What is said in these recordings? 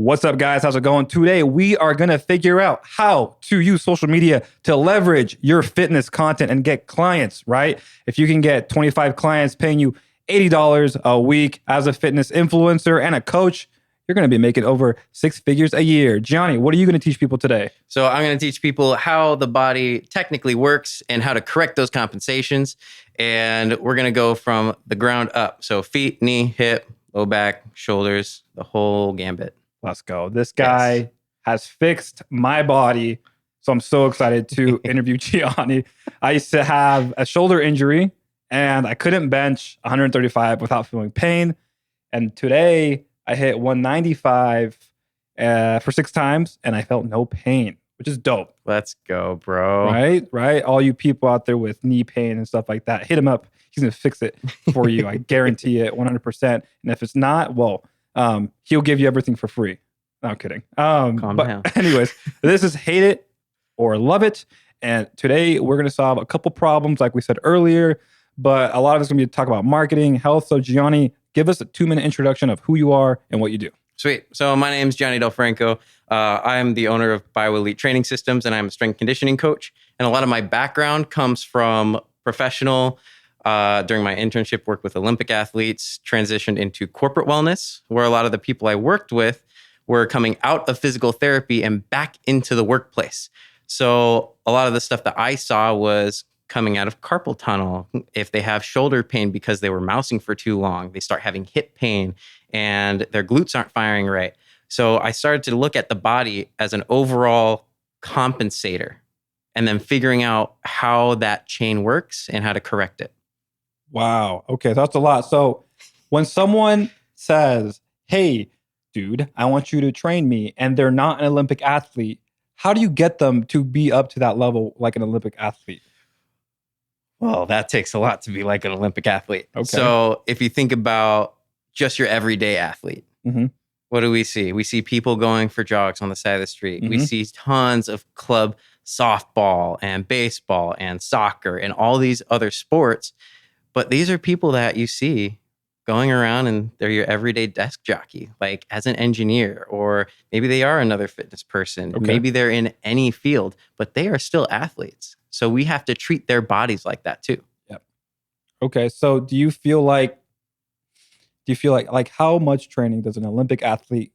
What's up, guys? How's it going? Today, we are going to figure out how to use social media to leverage your fitness content and get clients, right? If you can get 25 clients paying you $80 a week as a fitness influencer and a coach, you're going to be making over 6 figures a year. Gianni, what are you going to teach people today? So I'm going to teach people how the body technically works and how to correct those compensations. And we're going to go from the ground up. So feet, knee, hip, low back, shoulders, the whole gambit. Let's go. This guy has fixed my body. So I'm so excited to interview Gianni. I used to have a shoulder injury and I couldn't bench 135 without feeling pain. And today I hit 195 for 6 times and I felt no pain, which is dope. Let's go, bro. Right? All you people out there with knee pain and stuff like that, hit him up. He's going to fix it for you. I guarantee it 100%. And if it's not, well, he'll give you everything for free. No, I'm kidding. Calm down. Anyways, this is Hate It or Love It. And today we're going to solve a couple problems like we said earlier, but a lot of it's going to be to talk about marketing, health. So Gianni, give us a 2-minute introduction of who you are and what you do. Sweet. So my name is Gianni Delfranco. I'm the owner of BioElite Training Systems and I'm a strength conditioning coach. And a lot of my background comes from professional. During my internship, worked with Olympic athletes, transitioned into corporate wellness, where a lot of the people I worked with were coming out of physical therapy and back into the workplace. So a lot of the stuff that I saw was coming out of carpal tunnel. If they have shoulder pain because they were mousing for too long, they start having hip pain and their glutes aren't firing right. So I started to look at the body as an overall compensator and then figuring out how that chain works and how to correct it. Wow. Okay, that's a lot. So when someone says, hey, dude, I want you to train me, and they're not an Olympic athlete, how do you get them to be up to that level like an Olympic athlete? Well, that takes a lot to be like an Olympic athlete. Okay. So if you think about just your everyday athlete, what do we see? We see people going for jogs on the side of the street. We see tons of club softball and baseball and soccer and all these other sports. But these are people that you see going around and they're your everyday desk jockey, like as an engineer, or maybe they are another fitness person. Okay. Maybe they're in any field, but they are still athletes. So we have to treat their bodies like that too. Yep. Okay. So do you feel like how much training does an Olympic athlete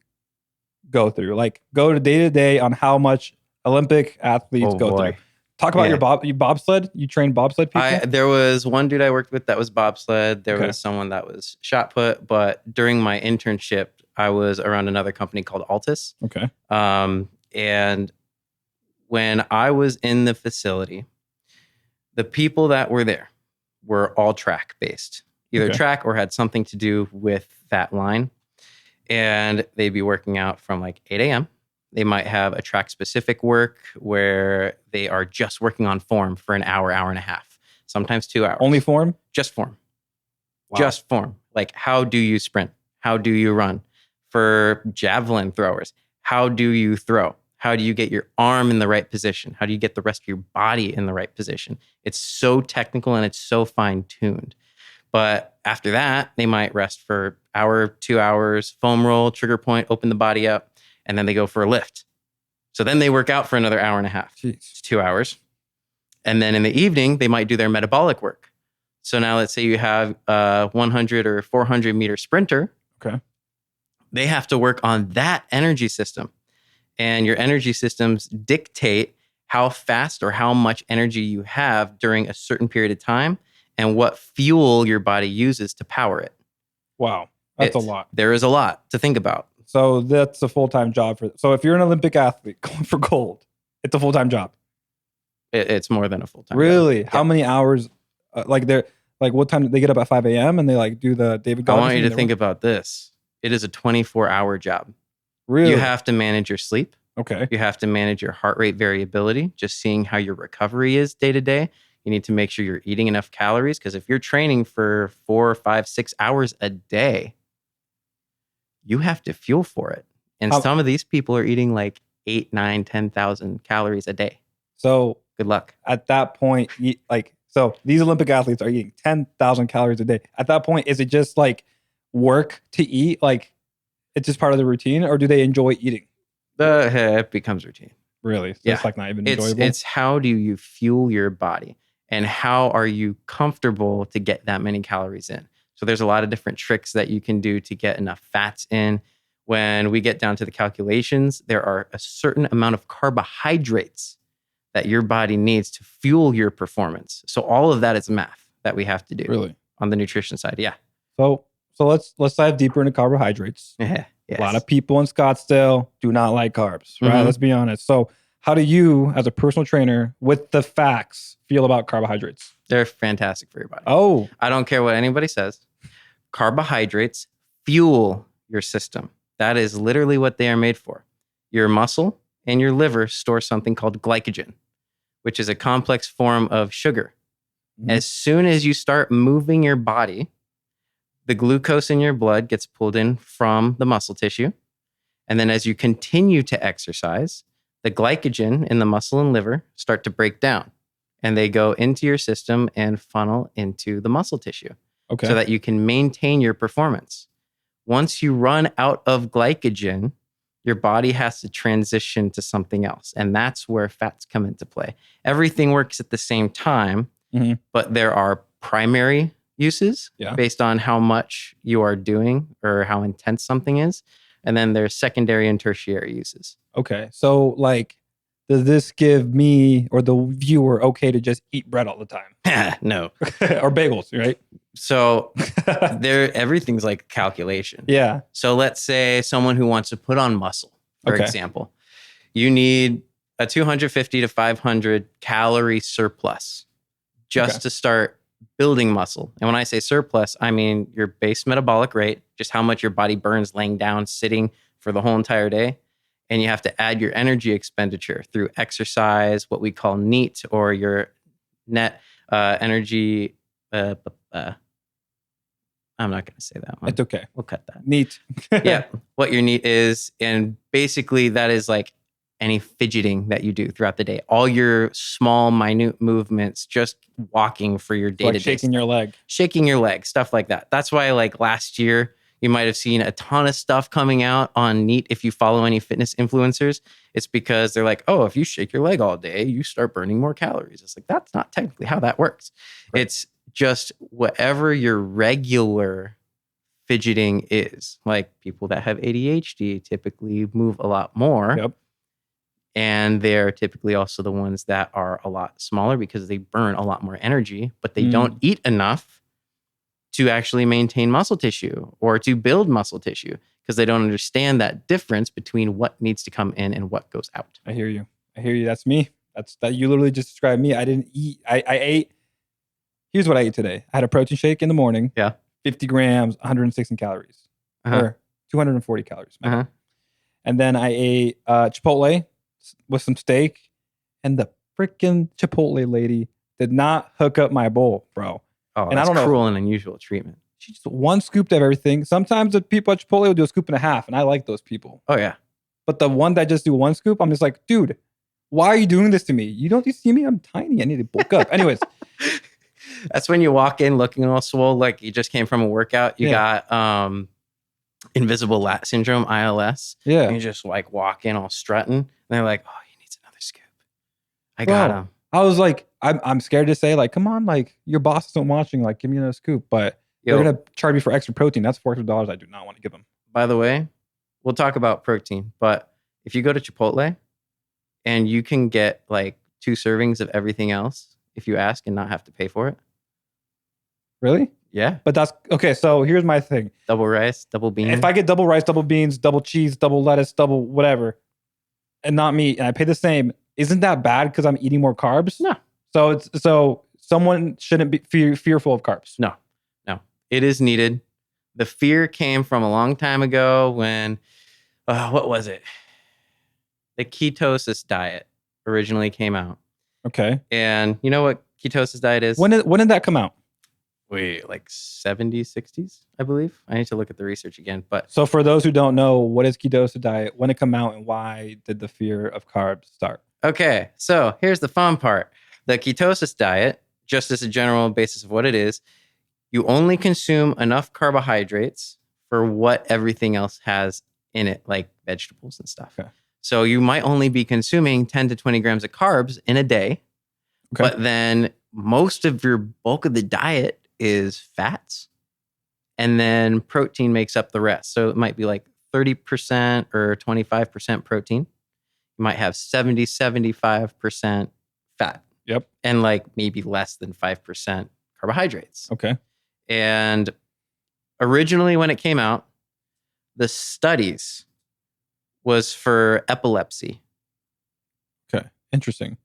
go through? Like go to day on how much Olympic athletes go through. Talk about your bobsled. You trained bobsled people? There was one dude I worked with that was bobsled. There was someone that was shot put. But during my internship, I was around another company called Altus. Okay. And when I was in the facility, the people that were there were all track based, either track or had something to do with that line. And they'd be working out from like 8 a.m. They might have a track-specific work where they are just working on form for an hour, hour and a half, sometimes 2 hours. Only form? Just form. Wow. Just form. Like, how do you sprint? How do you run? For javelin throwers, how do you throw? How do you get your arm in the right position? How do you get the rest of your body in the right position? It's so technical and it's so fine-tuned. But after that, they might rest for an hour, 2 hours, foam roll, trigger point, open the body up. And then they go for a lift. So then they work out for another hour and a half, 2 hours. And then in the evening, they might do their metabolic work. So now let's say you have a 100 or 400 meter sprinter. Okay. They have to work on that energy system. And your energy systems dictate how fast or how much energy you have during a certain period of time and what fuel your body uses to power it. Wow. That's a lot. There is a lot to think about. So that's a full-time job so if you're an Olympic athlete going for gold, it's a full-time job. It's more than a full-time really? job. How many hours? What time do they get up at 5 a.m. and they like do the David Goggins? I want you to think about this. It is a 24-hour job. Really? You have to manage your sleep. Okay. You have to manage your heart rate variability, just seeing how your recovery is day to day. You need to make sure you're eating enough calories because if you're training for 4, 5, 6 hours a day, you have to fuel for it. And some of these people are eating like 8, 9, 10,000 calories a day. So good luck. At that point, so these Olympic athletes are eating 10,000 calories a day. At that point, is it just like work to eat? Like it's just part of the routine, or do they enjoy eating? It becomes routine. Really? So Yeah. it's like not even enjoyable? It's how do you fuel your body and how are you comfortable to get that many calories in? So there's a lot of different tricks that you can do to get enough fats in. When we get down to the calculations, there are a certain amount of carbohydrates that your body needs to fuel your performance. So all of that is math that we have to do Really? on the nutrition side. Yeah. So let's dive deeper into carbohydrates. Yes. A lot of people in Scottsdale do not like carbs, right? Mhm. Let's be honest. So how do you, as a personal trainer, with the facts, feel about carbohydrates? They're fantastic for your body. Oh, I don't care what anybody says. Carbohydrates fuel your system. That is literally what they are made for. Your muscle and your liver store something called glycogen, which is a complex form of sugar. Mhm. As soon as you start moving your body, the glucose in your blood gets pulled in from the muscle tissue. And then as you continue to exercise, the glycogen in the muscle and liver start to break down. And they go into your system and funnel into the muscle tissue okay. so that you can maintain your performance. Once you run out of glycogen, your body has to transition to something else. And that's where fats come into play. Everything works at the same time, Mhm. but there are primary uses based on how much you are doing or how intense something is. And then there's secondary and tertiary uses. Okay. So like, does this give me or the viewer okay to just eat bread all the time? No. Or bagels, right? So everything's like a calculation. Yeah. So let's say someone who wants to put on muscle, for example, you need a 250 to 500 calorie surplus just to start building muscle. And when I say surplus, I mean your base metabolic rate, just how much your body burns laying down, sitting for the whole entire day. And you have to add your energy expenditure through exercise, what we call NEAT, or your net energy. I'm not going to say that one. It's okay. We'll cut that. Neat. Yeah. What your NEAT is. And basically that is like any fidgeting that you do throughout the day. All your small, minute movements, just walking for your day-to-day. Like shaking your leg. Shaking your leg, stuff like that. That's why like last year, you might have seen a ton of stuff coming out on NEAT. If you follow any fitness influencers, it's because they're like, oh, if you shake your leg all day, you start burning more calories. It's like, that's not technically how that works. Right. It's just whatever your regular fidgeting is. Like people that have ADHD typically move a lot more. Yep. And they're typically also the ones that are a lot smaller because they burn a lot more energy, but they don't eat enough to actually maintain muscle tissue or to build muscle tissue because they don't understand that difference between what needs to come in and what goes out. I hear you. That's me. That you literally just described me. I didn't eat. I ate. Here's what I ate today. I had a protein shake in the morning. Yeah. 50 grams, 116 calories. Or 240 calories. And then I ate Chipotle with some steak. And the freaking Chipotle lady did not hook up my bowl, bro. Oh, and that's I don't cruel know. and unusual treatment. She just one scooped of everything. Sometimes the people at Chipotle will do a scoop and a half, and I like those people. Oh, yeah. But the one that just do one scoop, I'm just like, dude, why are you doing this to me? You see me? I'm tiny. I need to bulk up. Anyways. That's when you walk in looking all swole, like you just came from a workout. You got invisible lat syndrome, ILS. Yeah. And you just like walk in all strutting. And they're like, oh, he needs another scoop. I got him. I was like, I'm scared to say, like, come on, like, your boss isn't watching, like, give me another scoop. But they're going to charge me for extra protein. That's $400 I do not want to give them. By the way, we'll talk about protein. But if you go to Chipotle and you can get like 2 servings of everything else if you ask and not have to pay for it. Really? Yeah. But that's, okay, so here's my thing. Double rice, double beans. If I get double rice, double beans, double cheese, double lettuce, double whatever, and not meat, and I pay the same, isn't that bad because I'm eating more carbs? No. So someone shouldn't be fearful of carbs. No. It is needed. The fear came from a long time ago when, what was it? The ketosis diet originally came out. Okay. And you know what ketosis diet is? When did that come out? Wait, like 70s, 60s, I believe. I need to look at the research again. But so for those who don't know, what is ketosis diet? When it come out and why did the fear of carbs start? Okay, so here's the fun part. The ketosis diet, just as a general basis of what it is, you only consume enough carbohydrates for what everything else has in it, like vegetables and stuff. Okay. So you might only be consuming 10 to 20 grams of carbs in a day, Okay. but then most of your bulk of the diet is fats. And then protein makes up the rest. So it might be like 30% or 25% protein. You might have 75% fat. Yep. And like maybe less than 5% carbohydrates. Okay. And originally when it came out, the studies was for epilepsy. Okay. Interesting.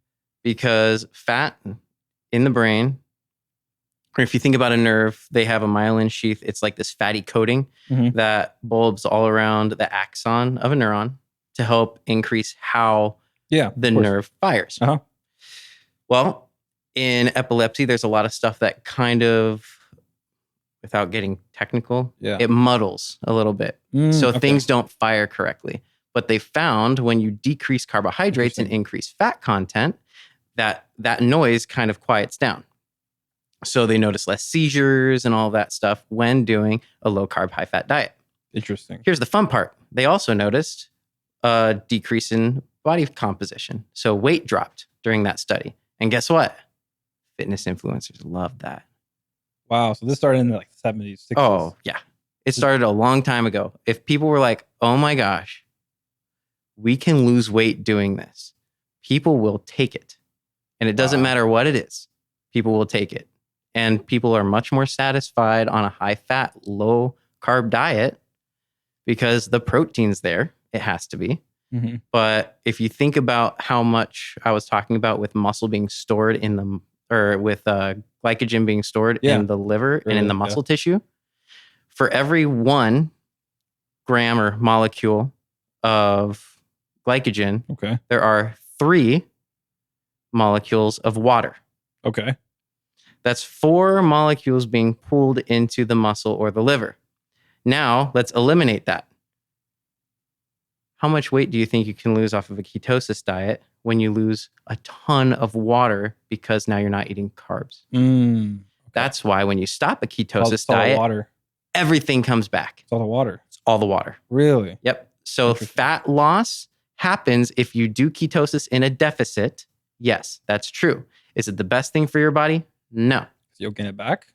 Because fat in the brain, or if you think about a nerve, they have a myelin sheath. It's like this fatty coating that bulbs all around the axon of a neuron to help increase how the nerve fires. Uh-huh. Well, in epilepsy, there's a lot of stuff that kind of, without getting technical, it muddles a little bit. So things don't fire correctly. But they found when you decrease carbohydrates and increase fat content, that noise kind of quiets down. So they notice less seizures and all that stuff when doing a low carb, high fat diet. Interesting. Here's the fun part. They also noticed a decrease in body composition. So weight dropped during that study. And guess what? Fitness influencers love that. Wow. So this started in the 70s, 60s. Oh, yeah. It started a long time ago. If people were like, oh my gosh, we can lose weight doing this, people will take it. And it doesn't matter what it is. People will take it. And people are much more satisfied on a high fat, low carb diet because the protein's there. It has to be. But if you think about how much I was talking about with muscle being stored in the, or with glycogen being stored in the liver and in the muscle tissue, for every 1 gram or molecule of glycogen, there are 3 molecules of water. Okay. That's 4 molecules being pulled into the muscle or the liver. Now, let's eliminate that. How much weight do you think you can lose off of a ketosis diet when you lose a ton of water because now you're not eating carbs? That's why when you stop a ketosis diet, everything comes back. It's all the water. It's all the water. Really? Yep. So fat loss happens if you do ketosis in a deficit. Yes, that's true. Is it the best thing for your body? No. You'll gain it back?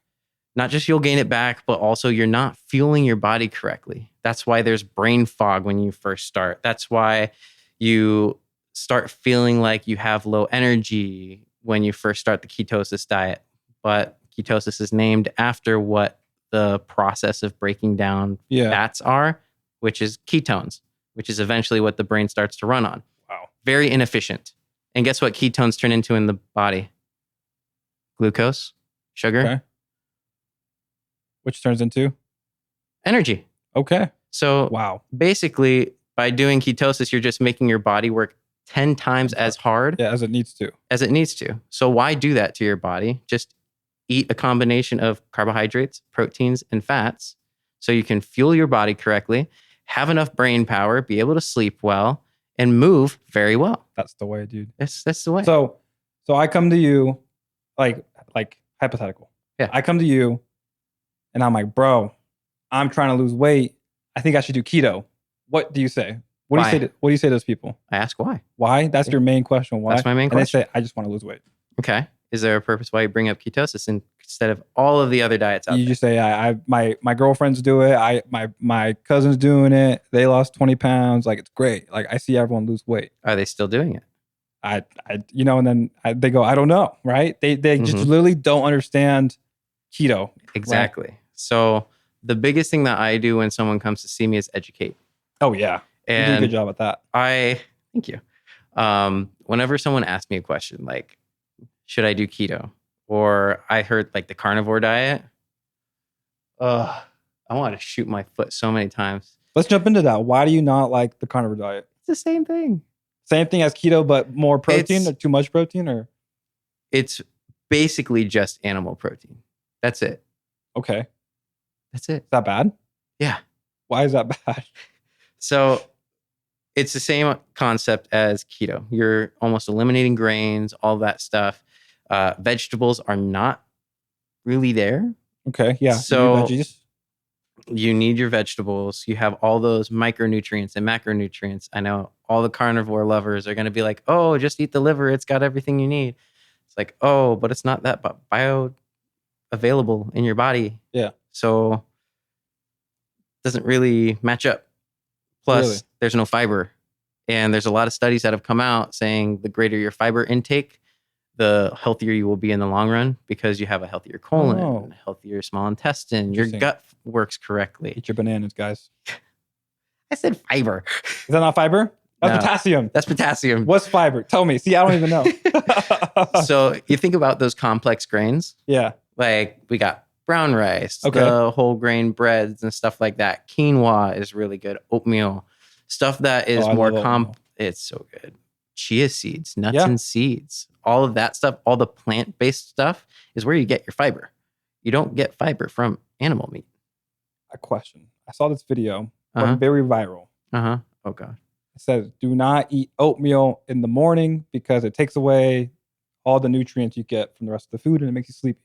Not just you'll gain it back, but also you're not fueling your body correctly. That's why there's brain fog when you first start. That's why you start feeling like you have low energy when you first start the ketosis diet. But ketosis is named after what the process of breaking down fats are, which is ketones, which is eventually what the brain starts to run on. Wow. Very inefficient. And guess what ketones turn into in the body? Glucose, sugar. Okay. Which turns into? Energy. Okay. So basically, by doing ketosis, you're just making your body work 10 times as hard. As it needs to. As it needs to. So why do that to your body? Just eat a combination of carbohydrates, proteins, and fats so you can fuel your body correctly, have enough brain power, be able to sleep well, and move very well. That's the way, dude. That's the way. So I come to you, like hypothetical. Yeah. I come to you and I'm like, bro, I'm trying to lose weight. I think I should do keto. What do you say? What do you say to those people? I ask why. Why? That's your main question. Why? That's my main question. And they say, I just want to lose weight. Okay. Is there a purpose why you bring up ketosis instead of all of the other diets out there? You just say, my girlfriends do it. My cousin's doing it. They lost 20 pounds. Like, it's great. Like, I see everyone lose weight. Are they still doing it? And then they go, I don't know. Right. They just literally don't understand keto. Exactly. Right? So the biggest thing that I do when someone comes to see me is educate. Oh yeah. And you do a good job at that. Thank you. Whenever someone asks me a question like, should I do keto? Or I heard like the carnivore diet. I want to shoot my foot so many times. Let's jump into that. Why do you not like the carnivore diet? It's the same thing. Same thing as keto, but more protein or too much protein, or? It's basically just animal protein. That's it. Okay. That's it. Is that bad? Yeah. Why is that bad? So it's the same concept as keto. You're almost eliminating grains, all that stuff. Vegetables are not really there. Okay. Yeah. So veggies. You need your vegetables. You have all those micronutrients and macronutrients. I know all the carnivore lovers are going to be like, oh, just eat the liver. It's got everything you need. It's like, oh, but it's not that bioavailable in your body. Yeah. So it doesn't really match up. Plus, Really? there's no fiber. And there's a lot of studies that have come out saying the greater your fiber intake, the healthier you will be in the long run because you have a healthier colon, a healthier small intestine. Your gut works correctly. Eat your bananas, guys. I said fiber. Is that not fiber? That's potassium. That's potassium. What's fiber? Tell me. See, I don't even know. So you think about those complex grains. Yeah. Like we got brown rice, the whole grain breads and stuff like that. Quinoa is really good. Oatmeal. Stuff that is more it's so good. Chia seeds, nuts and seeds, all of that stuff, all the plant-based stuff is where you get your fiber. You don't get fiber from animal meat. A question. I saw this video, went very viral. Oh, God. It says, do not eat oatmeal in the morning because it takes away all the nutrients you get from the rest of the food and it makes you sleepy.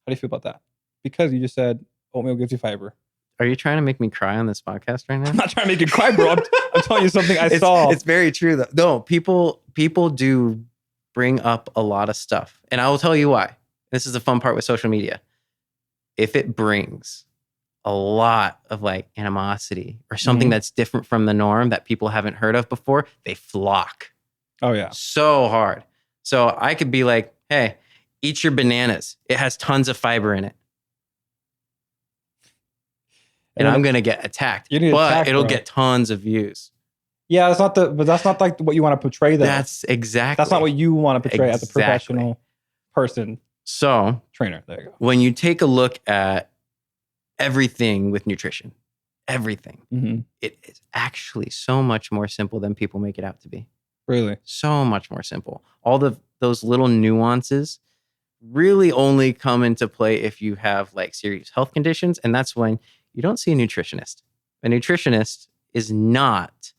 How do you feel about that? Because you just said oatmeal gives you fiber. Are you trying to make me cry on this podcast right now? I'm not trying to make you cry, bro. I'm telling you something I saw. It's very true, though. No, people do bring up a lot of stuff. And I will tell you why. This is the fun part with social media. If it brings a lot of like animosity or something that's different from the norm that people haven't heard of before, they flock. Oh, yeah. So hard. So I could be like, hey, eat your bananas. It has tons of fiber in it. And I'm going to get attacked. But it'll get tons of views. Yeah, that's not like what you want to portray though. That's not what you want to portray as a professional person. So, trainer, there you go. When you take a look at everything with nutrition, everything, it is actually so much more simple than people make it out to be. Really? So much more simple. All those little nuances really only come into play if you have like serious health conditions. And that's when you don't see a nutritionist. A nutritionist is not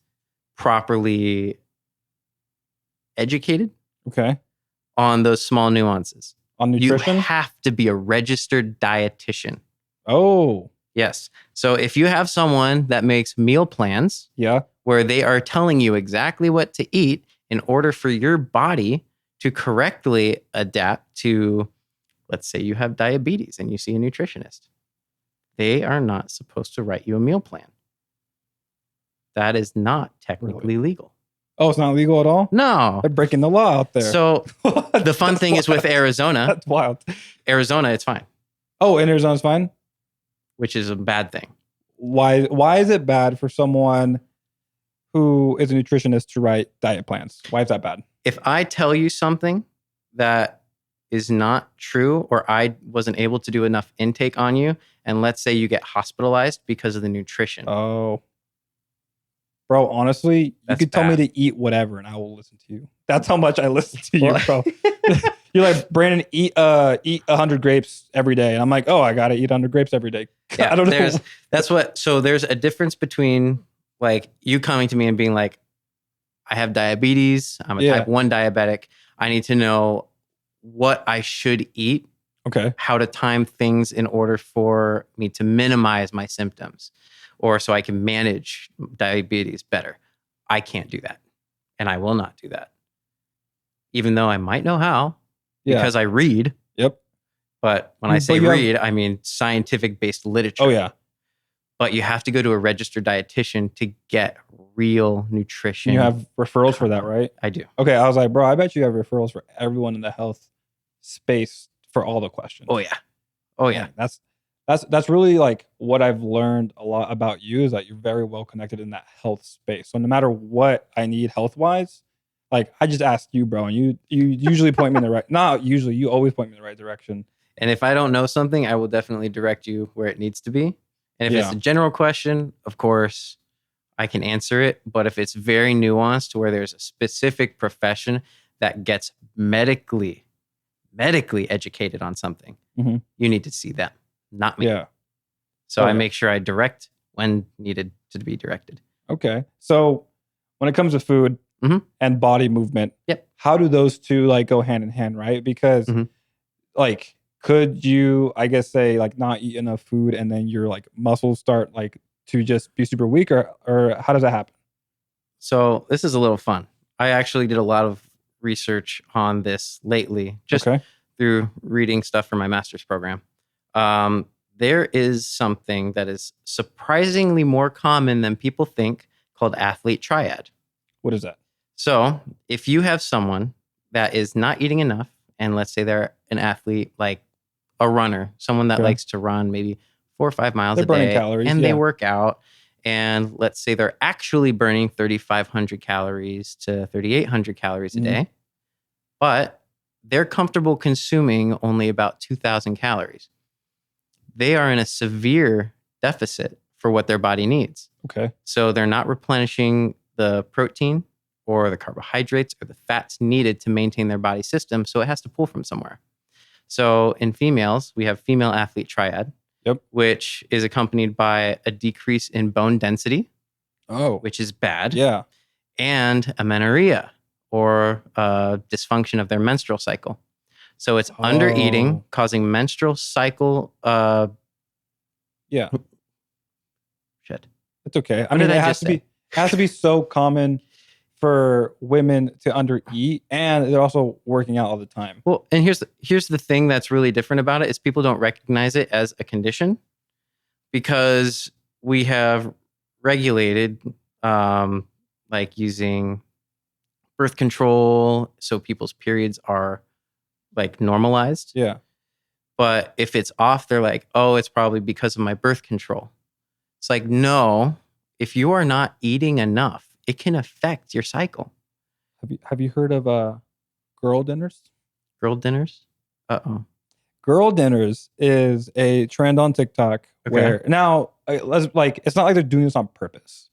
properly educated on those small nuances. On nutrition? You have to be a registered dietitian. Oh. Yes. So if you have someone that makes meal plans where they are telling you exactly what to eat in order for your body to correctly adapt to, let's say you have diabetes and you see a nutritionist. They are not supposed to write you a meal plan. That is not technically legal. Oh, it's not legal at all? No. They're breaking the law out there. So the fun thing is with Arizona. That's wild. Arizona, it's fine. Oh, in Arizona's fine? Which is a bad thing. Why is it bad for someone who is a nutritionist to write diet plans? Why is that bad? If I tell you something that is not true or I wasn't able to do enough intake on you, and let's say you get hospitalized because of the nutrition. Oh. Bro, honestly, That's you could tell me bad. to eat whatever and I will listen to you. That's how much I listen to you, bro. You're like, Brandon, eat 100 grapes every day. And I'm like, oh, I got to eat 100 grapes every day. Yeah, I don't know. So there's a difference between like you coming to me and being like, I have diabetes. I'm a type 1 diabetic. I need to know what I should eat. Okay. How to time things in order for me to minimize my symptoms or so I can manage diabetes better. I can't do that. And I will not do that. Even though I might know how because I read. Yep. But when I say read, I mean scientific-based literature. Oh, yeah. But you have to go to a registered dietitian to get real nutrition. You have referrals for that, right? I do. Okay. I was like, bro, I bet you have referrals for everyone in the health space for all the questions. Oh, yeah. Oh, yeah. That's really like what I've learned a lot about you is that you're very well connected in that health space. So no matter what I need health-wise, like I just ask you, bro, and you usually point me in the right, not usually, you always point me in the right direction. And if I don't know something, I will definitely direct you where it needs to be. And if it's a general question, of course, I can answer it. But if it's very nuanced to where there's a specific profession that gets medically educated on something, you need to see them, not me. Yeah. So I make sure I direct when needed to be directed. Okay. So when it comes to food and body movement, how do those two like go hand in hand, right? Because like could you, I guess, say like not eat enough food and then your like muscles start like to just be super weak, or how does that happen? So this is a little fun. I actually did a lot of research on this lately, just Okay. through reading stuff for my master's program. There is something that is surprisingly more common than people think called athlete triad. What is that? So if you have someone that is not eating enough, and let's say they're an athlete, like a runner, someone that Okay. likes to run maybe 4 or 5 miles They're a burning day, calories, and yeah. they work out, and let's say they're actually burning 3,500 calories to 3,800 calories a Mhm. day, but they're comfortable consuming only about 2,000 calories. They are in a severe deficit for what their body needs. Okay. So they're not replenishing the protein or the carbohydrates or the fats needed to maintain their body system. So it has to pull from somewhere. So in females, we have female athlete triad, Yep. which is accompanied by a decrease in bone density, Oh, which is bad, yeah. and amenorrhea, or dysfunction of their menstrual cycle. So it's under eating, causing menstrual cycle. Yeah. Shit. It's okay. What did I it has just to be say? has to be so common for women to undereat, and they're also working out all the time. Well, and here's the thing that's really different about it is people don't recognize it as a condition because we have regulated like using birth control so people's periods are like normalized. Yeah. But if it's off, they're like, oh, it's probably because of my birth control. It's like, no, if you are not eating enough, it can affect your cycle. Have you heard of girl dinners? Girl dinners? Uh-oh. Girl dinners is a trend on TikTok Okay. where now it's not like they're doing this on purpose.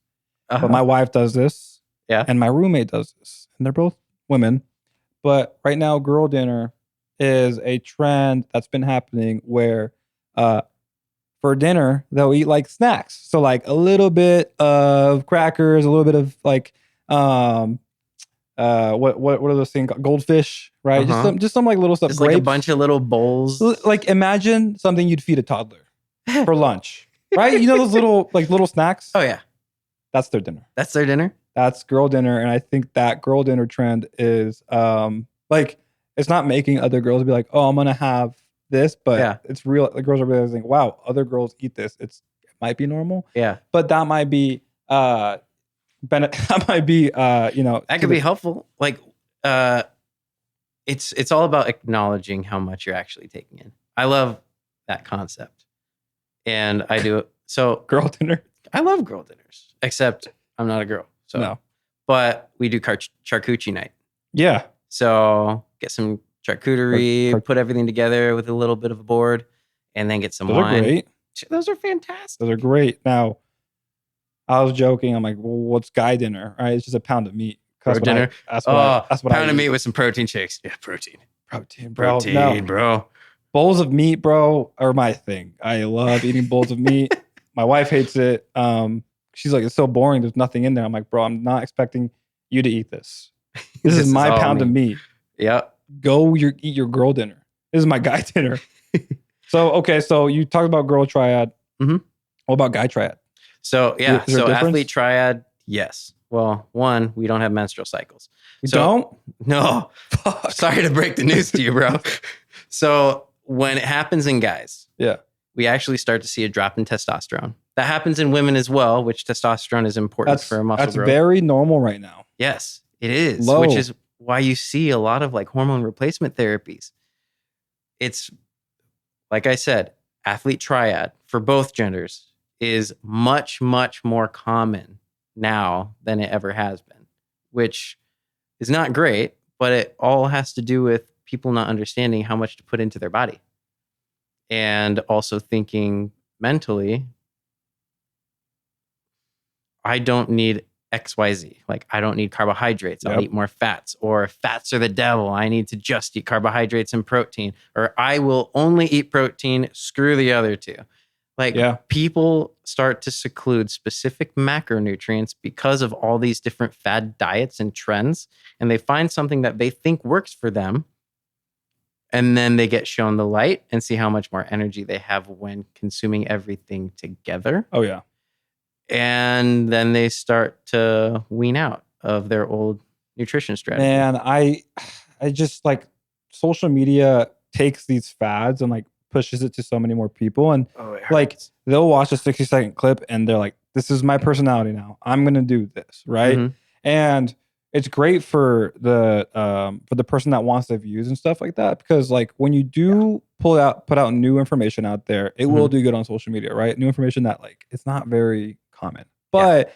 But my wife does this. Yeah. And my roommate does this. And they're both women. But right now, girl dinner is a trend that's been happening where for dinner, they'll eat like snacks. So like a little bit of crackers, a little bit of like what are those things called? Goldfish, right? Just some like little stuff. Just Grapes. like a bunch of little bowls. Like imagine something you'd feed a toddler for lunch. Right? You know those little snacks? Oh yeah. That's their dinner. That's their dinner? That's girl dinner. And I think that girl dinner trend is like it's not making other girls be like, oh, I'm gonna have this, but it's real. The girls are realizing, wow, other girls eat this. It might be normal. Yeah. But that might be that might be that could be helpful. Like it's all about acknowledging how much you're actually taking in. I love that concept. And I do it. So girl dinner. I love girl dinners, except I'm not a girl. So no. But we do charcuterie night. Yeah. So get some charcuterie, put everything together with a little bit of a board, and then get some wine. Those are great. Those are fantastic. Those are great. Now, I was joking. I'm like, well, what's guy dinner? Right? It's just a pound of meat. That's dinner. That's what pound of meat with some protein shakes. Yeah, protein, bro. Bro. Bowls of meat, bro, are my thing. I love eating bowls of meat. My wife hates it. She's like, it's so boring. There's nothing in there. I'm like, bro, I'm not expecting you to eat this. This is my pound of meat. Yeah. Go eat your girl dinner. This is my guy dinner. So you talked about girl triad. Mm-hmm. What about guy triad? So athlete triad, yes. Well, one, we don't have menstrual cycles. We don't? No. Fuck. Sorry to break the news to you, bro. So when it happens in guys, we actually start to see a drop in testosterone. That happens in women as well, which testosterone is important for muscle growth. That's very normal right now. Yes, it is. Low. Which is why you see a lot of like hormone replacement therapies. It's, like I said, athlete triad for both genders is much, much more common now than it ever has been, which is not great, but it all has to do with people not understanding how much to put into their body. And also thinking mentally, I don't need XYZ. Like, I don't need carbohydrates. I'll eat more fats. Or fats are the devil. I need to just eat carbohydrates and protein. Or I will only eat protein. Screw the other two. Like, people start to seclude specific macronutrients because of all these different fad diets and trends. And they find something that they think works for them. And then they get shown the light and see how much more energy they have when consuming everything together. Oh, yeah. And then they start to wean out of their old nutrition strategy. Man, I just like social media takes these fads and like pushes it to so many more people. And like they'll watch a 60-second clip and they're like, this is my personality now. I'm going to do this. Right. Mhm. And it's great for the person that wants the views and stuff like that. Because like when you do put out new information out there, it will do good on social media, right? New information that like, it's not very common, but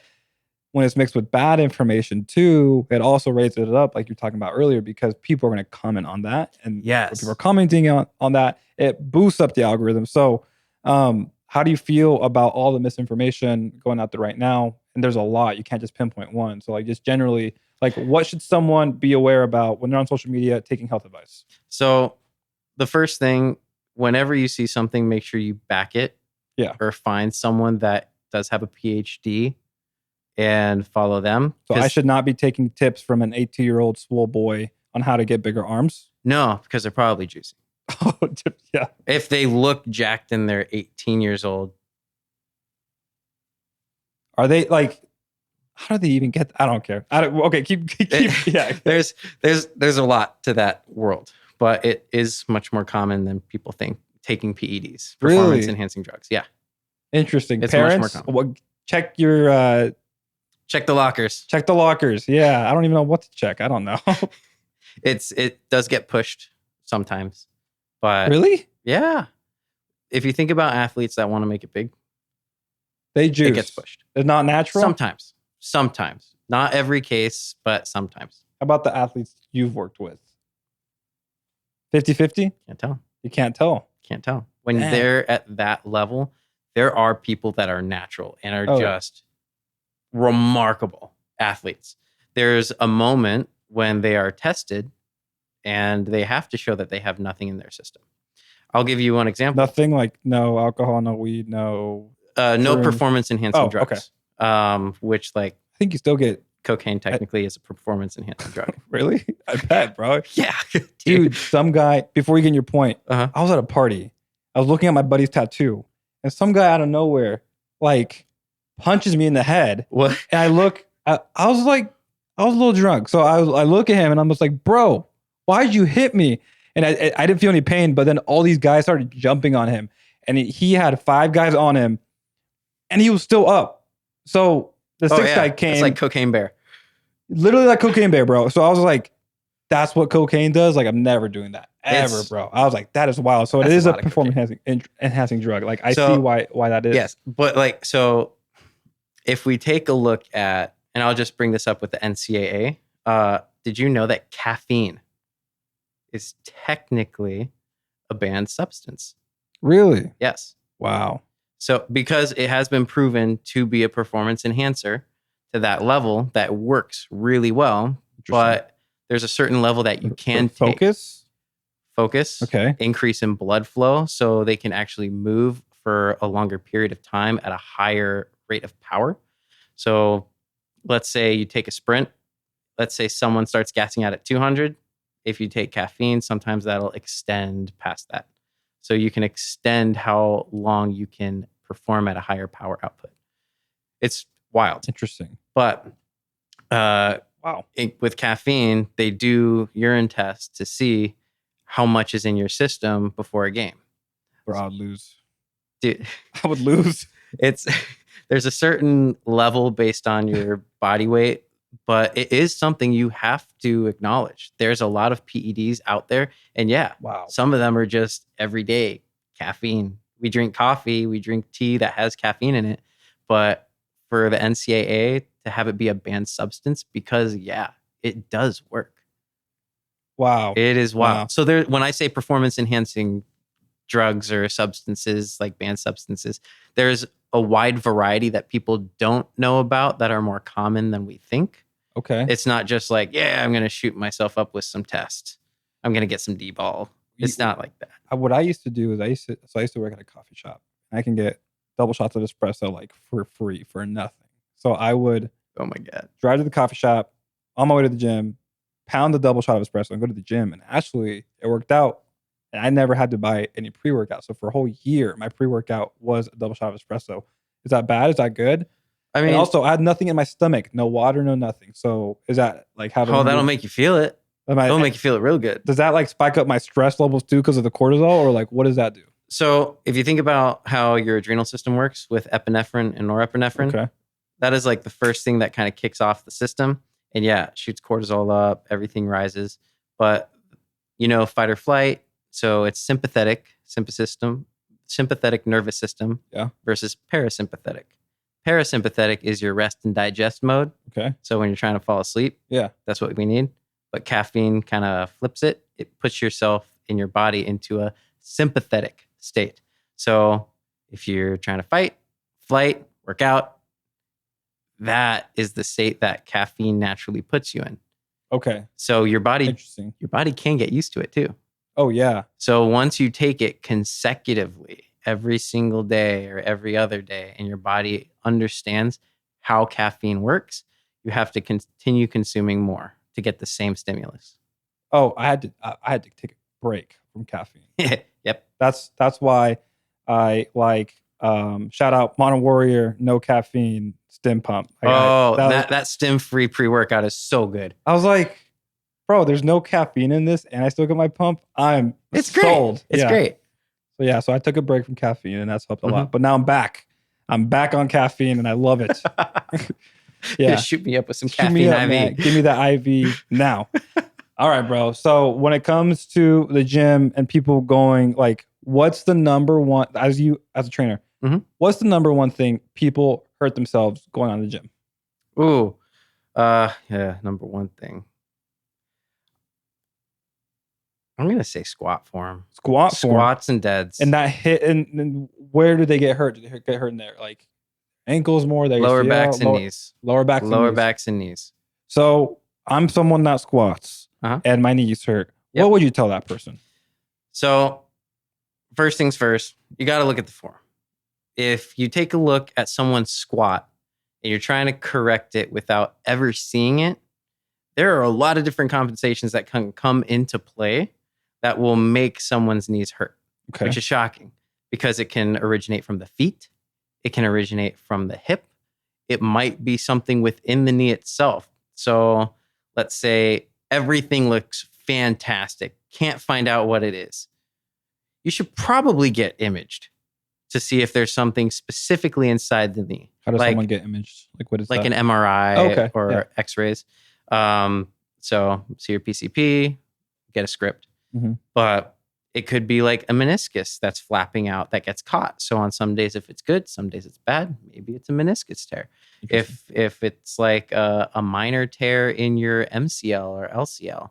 when it's mixed with bad information too, it also raises it up, like you're talking about earlier, because people are going to comment on that. And when people are commenting on that, it boosts up the algorithm. So how do you feel about all the misinformation going out there right now? And there's a lot. You can't just pinpoint one. So like just generally, like what should someone be aware about when they're on social media taking health advice? So the first thing, whenever you see something, make sure you back it. Yeah. Or find someone that does have a PhD and follow them. So I should not be taking tips from an 18-year-old swole boy on how to get bigger arms? No, because they're probably juicing. Oh, yeah. If they look jacked and they're 18 years old. Are they like, how do they even get, I don't care. Okay, keep yeah. There's a lot to that world, but it is much more common than people think, taking PEDs, performance enhancing drugs. Yeah. Interesting. It's Parents, much more common. check your check the lockers. Check the lockers. Yeah. I don't even know what to check. I don't know. It does get pushed sometimes. But really? Yeah. If you think about athletes that want to make it big, they juice. It gets pushed. It's not natural? Sometimes. Not every case, but sometimes. How about the athletes you've worked with? 50-50? Can't tell. You can't tell. Can't tell. When they're at that level, there are people that are natural and are just remarkable athletes. There's a moment when they are tested and they have to show that they have nothing in their system. I'll give you one example. Nothing, like no alcohol, no weed, no performance enhancing drugs. Okay. Which like I think you still get cocaine technically is a performance enhancing drug. Really? I bet, bro. Yeah. Dude, some guy, before you get your point, I was at a party. I was looking at my buddy's tattoo and some guy out of nowhere like punches me in the head. What? And I was a little drunk. So I look at him and I'm just like, bro, why'd you hit me? And I didn't feel any pain, but then all these guys started jumping on him and he had 5 guys on him and he was still up. So the 6th guy came. It's like Cocaine Bear. Literally like Cocaine Bear, bro. So I was like, that's what cocaine does? Like, I'm never doing that. Ever, bro. I was like, that is wild. So it is a performance enhancing drug. Like, I see why that is. Yes. But like, so if we take a look at, and I'll just bring this up with the NCAA, did you know that caffeine is technically a banned substance? Really? Yes. Wow. So because it has been proven to be a performance enhancer to that level that works really well, but there's a certain level that you can take. Focus. Okay. Increase in blood flow so they can actually move for a longer period of time at a higher rate of power. So let's say you take a sprint. Let's say someone starts gassing out at 200. If you take caffeine, sometimes that'll extend past that. So you can extend how long you can perform at a higher power output. It's wild. Interesting. But wow. With caffeine, they do urine tests to see how much is in your system before a game. Bro, I'd lose. Dude, I would lose. There's a certain level based on your body weight, but it is something you have to acknowledge. There's a lot of PEDs out there. And some of them are just everyday caffeine. We drink coffee, we drink tea that has caffeine in it. But for the NCAA to have it be a banned substance, because it does work. Wow. It is wild. Wow. So when I say performance enhancing drugs or substances, like banned substances, there's a wide variety that people don't know about that are more common than we think. Okay. It's not just like, I'm going to shoot myself up with some tests. I'm going to get some D-ball. It's not like that. What I used to do is I used to work at a coffee shop. I can get double shots of espresso like for free, for nothing. So I would drive to the coffee shop on my way to the gym, pound the double shot of espresso and go to the gym. And actually it worked out and I never had to buy any pre-workout. So for a whole year, my pre-workout was a double shot of espresso. Is that bad? Is that good? I mean, And also, I had nothing in my stomach, no water, no nothing. So is that like having? oh, that'll make you feel it. That'll make you feel it real good. Does that like spike up my stress levels too because of the cortisol, or like what does that do? So if you think about how your adrenal system works with epinephrine and norepinephrine, that is like the first thing that kind of kicks off the system. And yeah, shoots cortisol up, everything rises. But fight or flight. So it's sympathetic nervous system versus parasympathetic. Parasympathetic is your rest and digest mode. Okay. So when you're trying to fall asleep, that's what we need. But caffeine kind of flips it. It puts yourself in your body into a sympathetic state. So if you're trying to fight, flight, work out, that is the state that caffeine naturally puts you in. Okay. So your body can get used to it too. Oh yeah. So once you take it consecutively every single day or every other day, and your body understands how caffeine works, you have to continue consuming more to get the same stimulus. Oh, I had to take a break from caffeine. Yep. That's why I like shout out Modern Warrior, no caffeine stim pump. That stim free pre-workout is so good. I was like, bro, there's no caffeine in this and I still get my pump. It's sold. It's great. So I took a break from caffeine and that's helped a lot. But now I'm back. I'm back on caffeine and I love it. Shoot me up with some caffeine IV. Man. Give me that IV now. All right, bro. So when it comes to the gym and people going, like, what's the number one, as a trainer, what's the number one thing people hurt themselves going on the gym? Ooh, number one thing. I'm going to say squat form. Squats and deads. And that hit, and where do they get hurt? Do they get hurt in there? Like ankles more? Lower backs and knees. Lower backs and knees. So I'm someone that squats and my knees hurt. Yep. What would you tell that person? So first things first, you got to look at the form. If you take a look at someone's squat and you're trying to correct it without ever seeing it, there are a lot of different compensations that can come into play that will make someone's knees hurt, which is shocking because it can originate from the feet. It can originate from the hip. It might be something within the knee itself. So let's say everything looks fantastic. Can't find out what it is. You should probably get imaged to see if there's something specifically inside the knee. How does someone get imaged? Like what is like that? An MRI or X-rays. So see your PCP, get a script. But it could be like a meniscus that's flapping out that gets caught. So on some days, if it's good, some days it's bad. Maybe it's a meniscus tear. If it's like a minor tear in your MCL or LCL,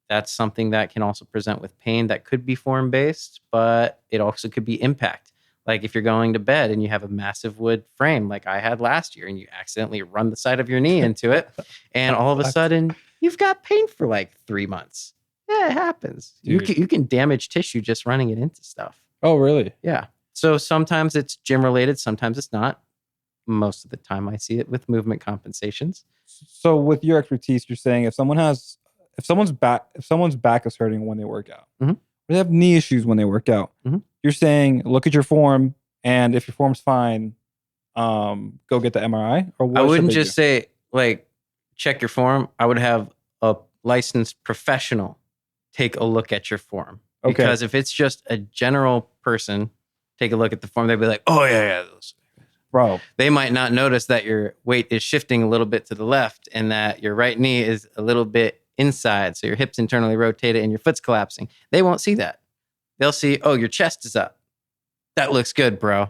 that's something that can also present with pain that could be form-based, but it also could be impact. Like if you're going to bed and you have a massive wood frame like I had last year and you accidentally run the side of your knee into it and all of a sudden you've got pain for like 3 months. Yeah, it happens. You can damage tissue just running it into stuff. Oh, really? Yeah. So sometimes it's gym related, sometimes it's not. Most of the time I see it with movement compensations. So with your expertise, you're saying if someone's back is hurting when they work out, or they have knee issues when they work out, you're saying look at your form, and if your form's fine, go get the MRI. Or what? I wouldn't just say like check your form. I would have a licensed professional take a look at your form. Because if it's just a general person, take a look at the form, they'd be like, oh yeah. Bro. They might not notice that your weight is shifting a little bit to the left and that your right knee is a little bit inside. So your hips internally rotated and your foot's collapsing. They won't see that. They'll see, oh, your chest is up. That looks good, bro.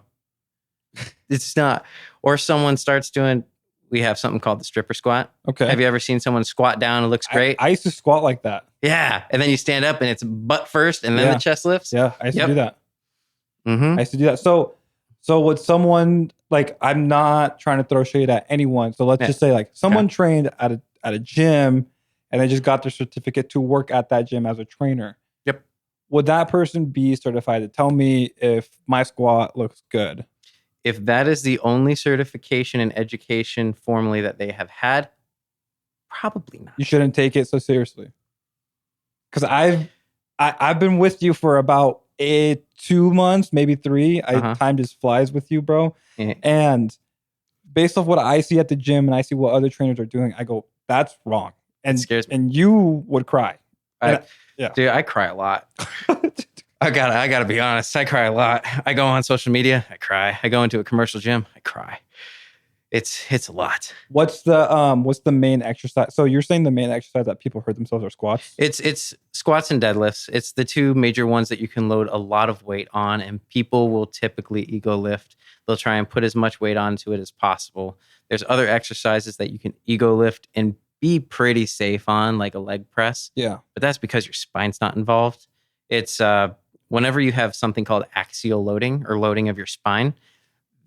It's not. Or someone starts doing, we have something called the stripper squat. Okay. Have you ever seen someone squat down? It looks great. I used to squat like that. Yeah. And then you stand up and it's butt first and then the chest lifts. Yeah. I used to do that. I used to do that. So with someone, like, I'm not trying to throw shade at anyone. So let's just say like someone trained at a gym and they just got their certificate to work at that gym as a trainer. Yep. Would that person be certified to tell me if my squat looks good? If that is the only certification and education formally that they have had, probably not. You shouldn't take it so seriously. Because I've been with you for about 2 months, maybe 3. Time just flies with you, bro. Yeah. And based off what I see at the gym and I see what other trainers are doing, I go, that's wrong. And It scares me. And you would cry. Dude, I cry a lot. I gotta be honest. I cry a lot. I go on social media, I cry. I go into a commercial gym, I cry. It's a lot. What's the main exercise? So you're saying the main exercise that people hurt themselves are squats? It's squats and deadlifts. It's the two major ones that you can load a lot of weight on, and people will typically ego lift. They'll try and put as much weight onto it as possible. There's other exercises that you can ego lift and be pretty safe on, like a leg press. Yeah. But that's because your spine's not involved. It's whenever you have something called axial loading or loading of your spine,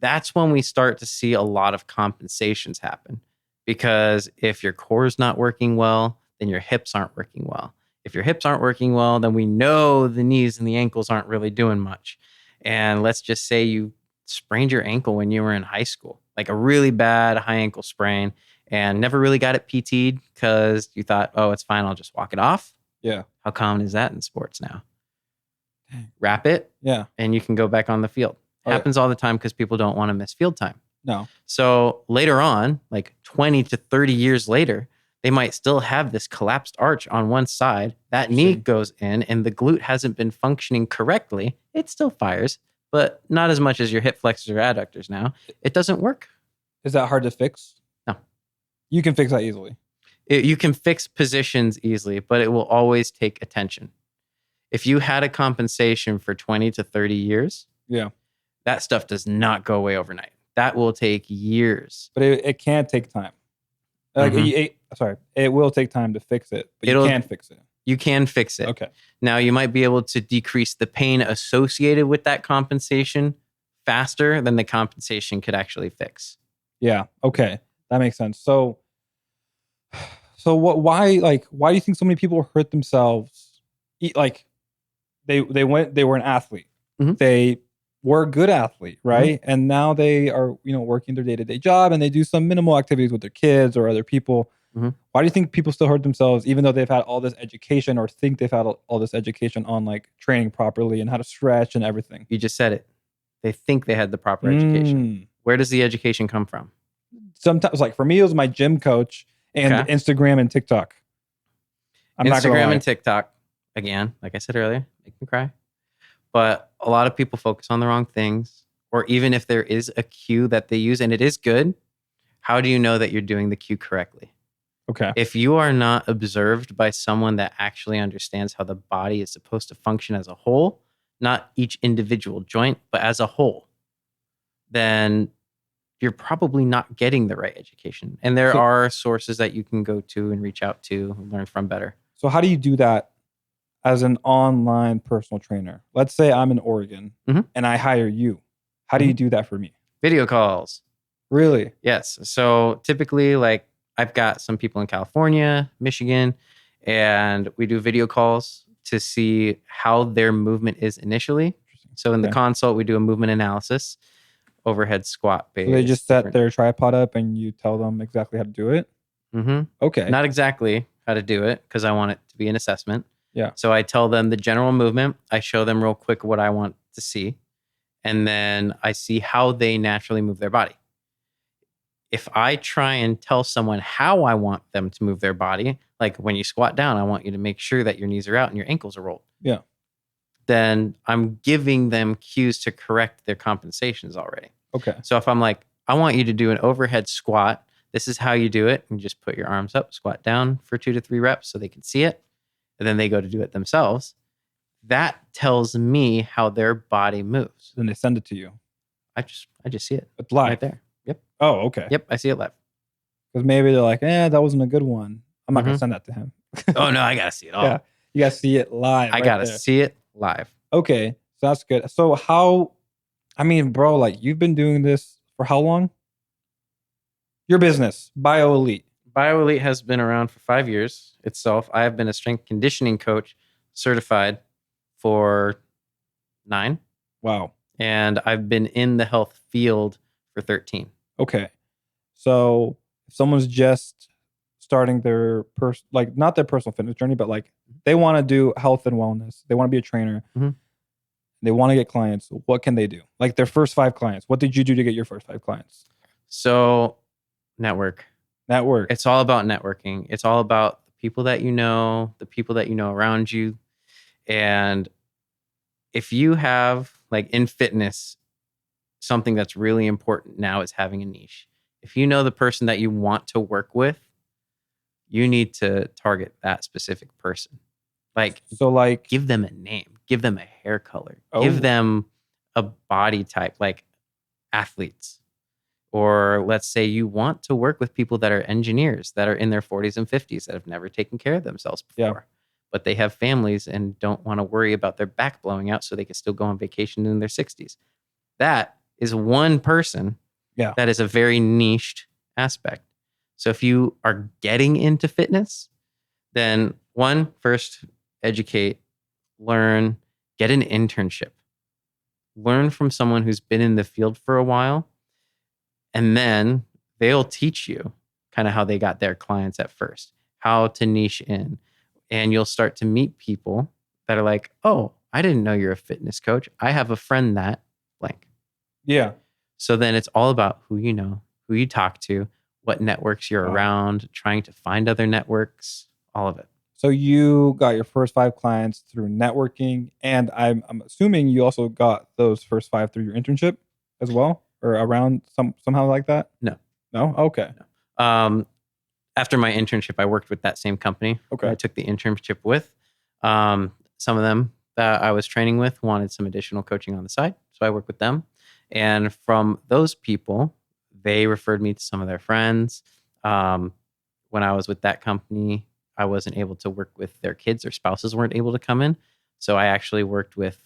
that's when we start to see a lot of compensations happen. Because if your core is not working well, then your hips aren't working well. If your hips aren't working well, then we know the knees and the ankles aren't really doing much. And let's just say you sprained your ankle when you were in high school, like a really bad high ankle sprain, and never really got it PT'd because you thought, oh, it's fine, I'll just walk it off. Yeah. How common is that in sports now? Wrap it, yeah, and you can go back on the field. Happens all the time because people don't want to miss field time. No. So later on, like 20 to 30 years later, they might still have this collapsed arch on one side. That knee goes in and the glute hasn't been functioning correctly. It still fires, but not as much as your hip flexors or adductors now. It doesn't work. Is that hard to fix? No. You can fix that easily. You can fix positions easily, but it will always take attention. If you had a compensation for 20 to 30 years, that stuff does not go away overnight. That will take years. But it can take time. Like it will take time to fix it, but you can fix it. You can fix it. Okay. Now, you might be able to decrease the pain associated with that compensation faster than the compensation could actually fix. Yeah. Okay. That makes sense. So why do you think so many people hurt themselves? Like they were an athlete. Mm-hmm. They were a good athlete, right? Mm-hmm. And now they are, working their day-to-day job and they do some minimal activities with their kids or other people. Mm-hmm. Why do you think people still hurt themselves even though they've had all this education or think they've had all this education on like training properly and how to stretch and everything? You just said it. They think they had the proper education. Where does the education come from? Sometimes, like for me, it was my gym coach and Instagram and TikTok. Instagram and TikTok, again, like I said earlier, make me cry. But a lot of people focus on the wrong things. Or even if there is a cue that they use and it is good, how do you know that you're doing the cue correctly? Okay. If you are not observed by someone that actually understands how the body is supposed to function as a whole, not each individual joint, but as a whole, then you're probably not getting the right education. And there are sources that you can go to and reach out to and learn from better. So how do you do that as an online personal trainer? Let's say I'm in Oregon and I hire you. How do you do that for me? Video calls. Really? Yes. So typically, like I've got some people in California, Michigan, and we do video calls to see how their movement is initially. So in the consult, we do a movement analysis, overhead squat base. So they just set their tripod up and you tell them exactly how to do it? Mm-hmm. Okay. Not exactly how to do it because I want it to be an assessment. Yeah. So I tell them the general movement. I show them real quick what I want to see. And then I see how they naturally move their body. If I try and tell someone how I want them to move their body, like when you squat down, I want you to make sure that your knees are out and your ankles are rolled. Yeah. Then I'm giving them cues to correct their compensations already. Okay. So if I'm like, I want you to do an overhead squat, this is how you do it. And just put your arms up, squat down for 2 to 3 reps so they can see it. And then they go to do it themselves. That tells me how their body moves. Then they send it to you. I just see it. It's live. Right there. Yep. Oh, okay. Yep, I see it live. Because maybe they're like, that wasn't a good one. I'm not going to send that to him. Oh, no, I got to see it all. Yeah, you got to see it live. I got to see it live. Okay, so that's good. So bro, like you've been doing this for how long? Your business, BioElite. BioElite has been around for 5 years itself. I have been a strength conditioning coach certified for 9. Wow. And I've been in the health field for 13. Okay. So if someone's just starting their not their personal fitness journey, but like they want to do health and wellness. They want to be a trainer. Mhm. They want to get clients. What can they do? Like their first 5 clients. What did you do to get your first 5 clients? So network. Network. It's all about networking. It's all about the people that you know, the people that you know around you. And if you have, like in fitness, something that's really important now is having a niche. If you know the person that you want to work with, you need to target that specific person. Like, So like, give them a name, give them a hair color, Oh. give them a body type, like athletes. Or let's say you want to work with people that are engineers that are in their 40s and 50s that have never taken care of themselves before, but they have families and don't want to worry about their back blowing out so they can still go on vacation in their 60s. That is one person that is a very niched aspect. So if you are getting into fitness, then first educate, learn, get an internship, learn from someone who's been in the field for a while. And then they'll teach you kind of how they got their clients at first, how to niche in. And you'll start to meet people that are like, oh, I didn't know you're a fitness coach. I have a friend that blank. Yeah. So then it's all about who you know, who you talk to, what networks you're around, trying to find other networks, all of it. So you got your first 5 clients through networking. And I'm assuming you also got those first 5 through your internship as well? Or around somehow like that? No. Okay. No. After my internship, I worked with that same company. Okay. I took the internship with. Some of them that I was training with wanted some additional coaching on the side. So I worked with them. And from those people, they referred me to some of their friends. When I was with that company, I wasn't able to work with their kids. Their spouses weren't able to come in. So I actually worked with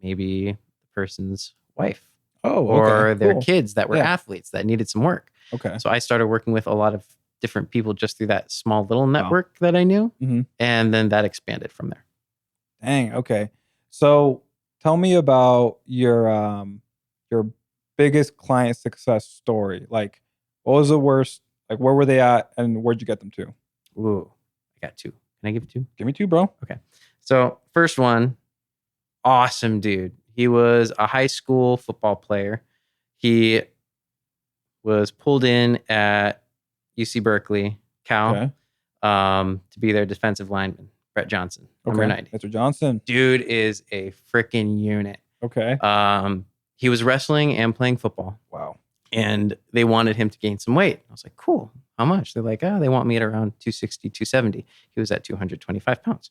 maybe the person's wife. Or their kids that were athletes that needed some work. Okay. So I started working with a lot of different people just through that small little network that I knew. Mm-hmm. And then that expanded from there. Dang. Okay. So tell me about your biggest client success story. Like, what was the worst? Like, where were they at, and where'd you get them to? Ooh, I got 2. Can I give you 2? Give me 2, bro. Okay. So first one, awesome dude. He was a high school football player. He was pulled in at UC Berkeley, Cal, to be their defensive lineman, Brett Johnson, number 90. Mr. Johnson. Dude is a freaking unit. Okay. He was wrestling and playing football. Wow. And they wanted him to gain some weight. I was like, cool. How much? They're like, they want me at around 260, 270. He was at 225 pounds.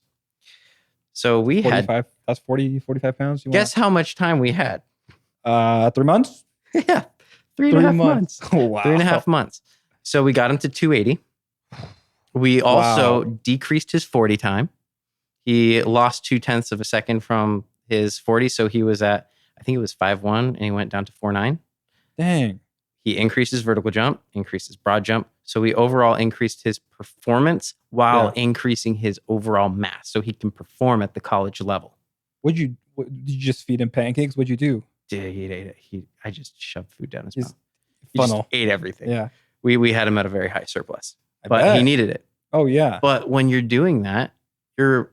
So we 45, that's 45 pounds. Guess how much time we had? 3 months? Yeah. 3.5 months. Oh, wow. 3.5 months. So we got him to 280. We also decreased his 40 time. He lost 0.2 of a second from his 40. So he was at, I think it was 5'1", and he went down to 4'9". Dang. He increased his vertical jump, increased his broad jump. So we overall increased his performance while increasing his overall mass so he can perform at the college level. Did you just feed him pancakes? What'd you do? Dude, he ate it. I just shoved food down his mouth. He funnel. just ate everything. Yeah. We had him at a very high surplus, but he needed it. Oh, yeah. But when you're doing that, your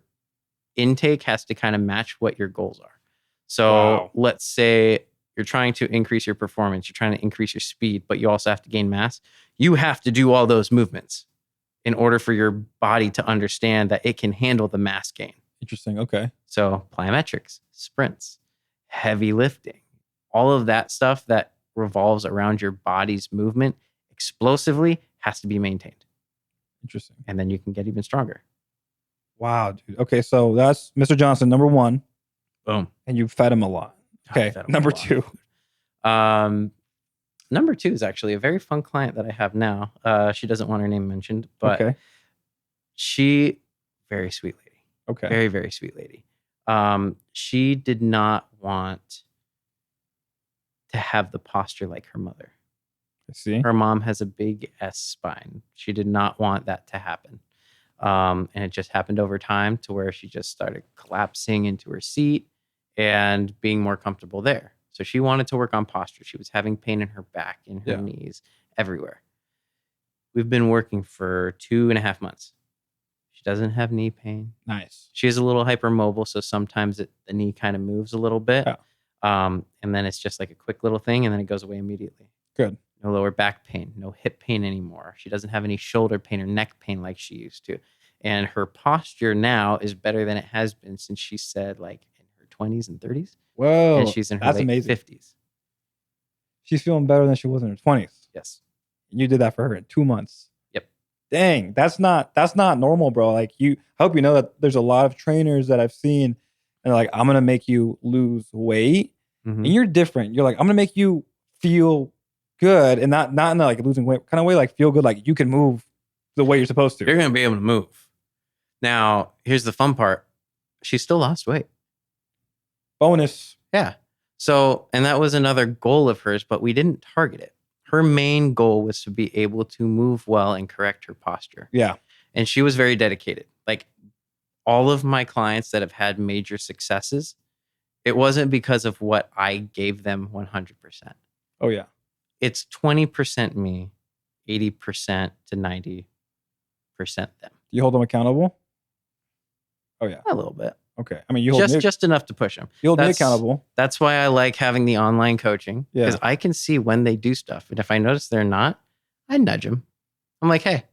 intake has to kind of match what your goals are. So let's say you're trying to increase your performance, you're trying to increase your speed, but you also have to gain mass. You have to do all those movements in order for your body to understand that it can handle the mass gain. Interesting. Okay. So plyometrics, sprints, heavy lifting, all of that stuff that revolves around your body's movement explosively has to be maintained. Interesting. And then you can get even stronger. Wow, dude. Okay, so that's Mr. Johnson, number 1. Boom. And you fed him a lot. Okay, number 2. Number 2 is actually a very fun client that I have now. She doesn't want her name mentioned, but she, very sweet lady. Okay. Very, very sweet lady. She did not want to have the posture like her mother. I see. Her mom has a big S spine. She did not want that to happen. And it just happened over time to where she just started collapsing into her seat and being more comfortable there. So she wanted to work on posture. She was having pain in her back, in her knees, everywhere. We've been working for 2.5 months. She doesn't have knee pain. Nice. She is a little hypermobile, so sometimes the knee kind of moves a little bit. Yeah. And then it's just like a quick little thing, and then it goes away immediately. Good. No lower back pain, no hip pain anymore. She doesn't have any shoulder pain or neck pain like she used to. And her posture now is better than it has been since she said like in her 20s and 30s. Whoa. And she's in her that's late amazing. 50s. She's feeling better than she was in her 20s. Yes. You did that for her in 2 months. Yep. Dang, that's not normal, bro. Like I hope you know that there's a lot of trainers that I've seen and like, I'm gonna make you lose weight. Mm-hmm. And you're different. You're like, I'm gonna make you feel good and not in a, like losing weight kind of way, like feel good, like you can move the way you're supposed to. You're gonna be able to move. Now, here's the fun part. She still lost weight. Bonus. Yeah. So, and that was another goal of hers, but we didn't target it. Her main goal was to be able to move well and correct her posture. Yeah. And she was very dedicated. Like all of my clients that have had major successes, it wasn't because of what I gave them 100%. Oh, yeah. It's 20% me, 80% to 90% them. You hold them accountable? Oh, yeah. A little bit. Okay. I mean, you hold just enough to push them. You hold me accountable. That's why I like having the online coaching, because Yeah. I can see when they do stuff. And if I notice they're not, I nudge them. I'm like, hey,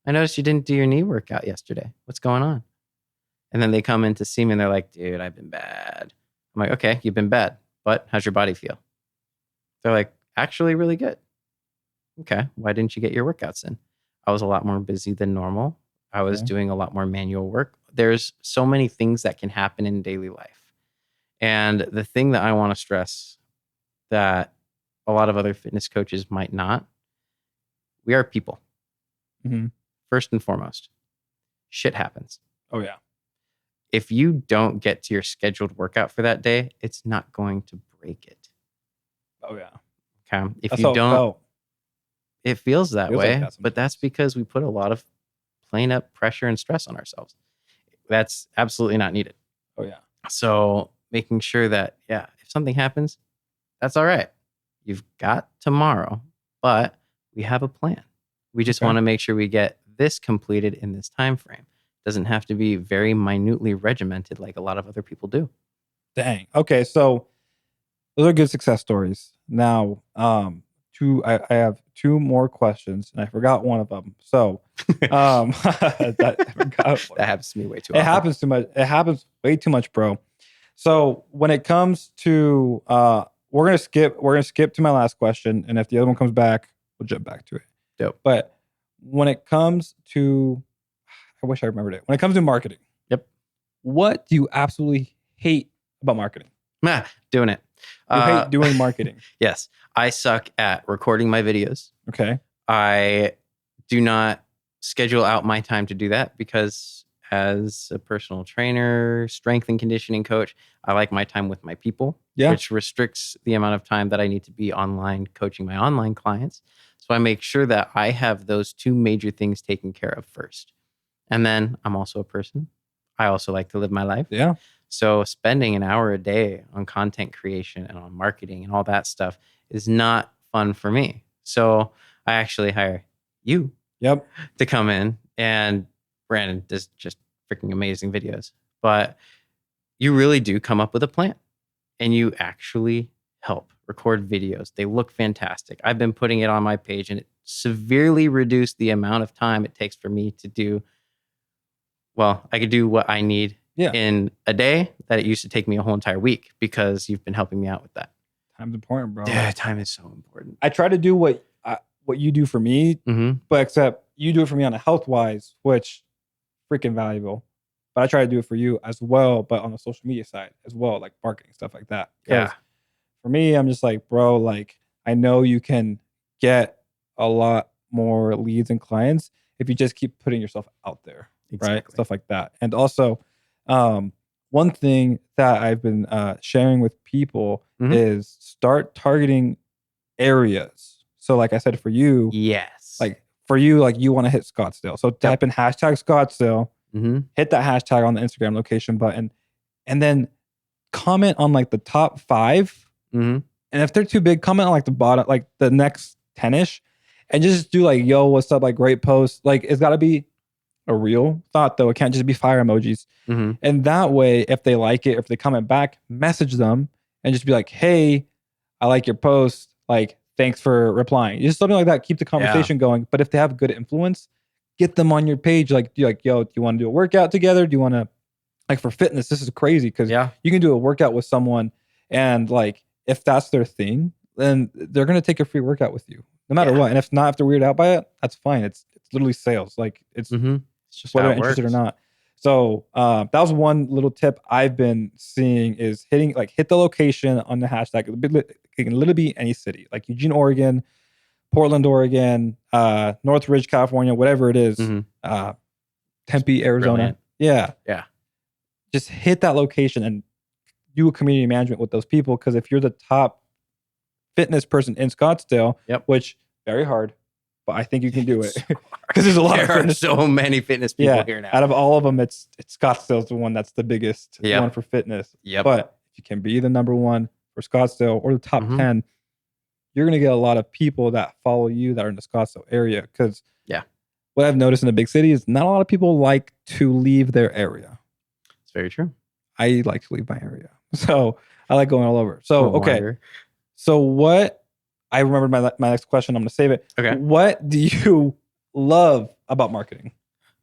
I noticed you didn't do your knee workout yesterday. What's going on? And then they come in to see me and they're like, dude, I've been bad. I'm like, okay, you've been bad, but how's your body feel? They're like, actually really good. Okay, why didn't you get your workouts in? I was a lot more busy than normal. I was doing a lot more manual work. There's so many things that can happen in daily life. And the thing that I want to stress that a lot of other fitness coaches might not, we are people. Mm-hmm. First and foremost, shit happens. Oh, yeah. If you don't get to your scheduled workout for that day, it's not going to break it. Oh, yeah. Okay. If That's you how it don't, felt. it feels that Feels way, like that but that's because we put a lot of plain up pressure and stress on ourselves. That's absolutely not needed. Oh, yeah. So making sure that, yeah, if something happens, that's all right. You've got tomorrow, but we have a plan. We just want to make sure we get this completed in this time frame. Doesn't have to be very minutely regimented like a lot of other people do. Dang. Okay, so those are good success stories. Now, I have two more questions, and I forgot one of them. So, that happens to me way too often. It happens too much. It happens way too much, bro. So when it comes to, we're gonna skip to my last question, and if the other one comes back, we'll jump back to it. Dope. But when it comes to, I wish I remembered it. When it comes to marketing, yep. What do you absolutely hate about marketing? Doing it. You hate doing marketing. Yes. I suck at recording my videos. Okay. I do not schedule out my time to do that because as a personal trainer, strength and conditioning coach, I like my time with my people, which restricts the amount of time that I need to be online coaching my online clients. So I make sure that I have those two major things taken care of first. And then I'm also a person. I also like to live my life. Yeah. So spending an hour a day on content creation and on marketing and all that stuff is not fun for me. So I actually hire you to come in, and Brandon does just freaking amazing videos. But you really do come up with a plan and you actually help record videos. They look fantastic. I've been putting it on my page and it severely reduced the amount of time it takes for me to do. Well, I could do what I need in a day that it used to take me a whole entire week because you've been helping me out with that. Time's important, bro. Yeah, time is so important. I try to do what you do for me, but except you do it for me on a health wise, which freaking valuable. But I try to do it for you as well, but on the social media side as well, like marketing, stuff like that. Yeah. For me, I'm just like, bro, like I know you can get a lot more leads and clients if you just keep putting yourself out there. Exactly. Right? Stuff like that. And also, one thing that I've been sharing with people is start targeting areas. So like I said, for you, like for you, like you want to hit Scottsdale. So type in hashtag Scottsdale, hit that hashtag on the Instagram location button, and then comment on like the top 5. And if they're too big, comment on like the bottom, like the next 10-ish, and just do like, yo, what's up? Like great post. Like it's gotta be a real thought, though. It can't just be fire emojis. Mm-hmm. And that way, if they like it, if they comment back, message them and just be like, hey, I like your post. Like, thanks for replying. Just something like that. Keep the conversation going. But if they have good influence, get them on your page. Like, yo, do you want to do a workout together? Do you want to, like, for fitness, this is crazy because you can do a workout with someone and, like, if that's their thing, then they're going to take a free workout with you no matter what. And if not, if they're weirded out by it, that's fine. It's literally sales. Like, it's just whether they're interested or not. So that was one little tip I've been seeing is hit the location on the hashtag. It can literally be any city, like Eugene, Oregon, Portland, Oregon, Northridge, California, whatever it is, Tempe, Arizona. Brilliant. Yeah. Just hit that location and do a community management with those people. Because if you're the top fitness person in Scottsdale, which very hard, but I think you can do it because there's a lot of fitness. So many fitness people here now. Out of all of them, it's Scottsdale's the one that's the biggest one for fitness. But if you can be the number one for Scottsdale or the top 10, you're going to get a lot of people that follow you that are in the Scottsdale area. Because what I've noticed in the big city is not a lot of people like to leave their area. It's very true. I like to leave my area. So I like going all over. So, okay. So what, I remembered my next question. I'm going to save it. Okay. What do you love about marketing?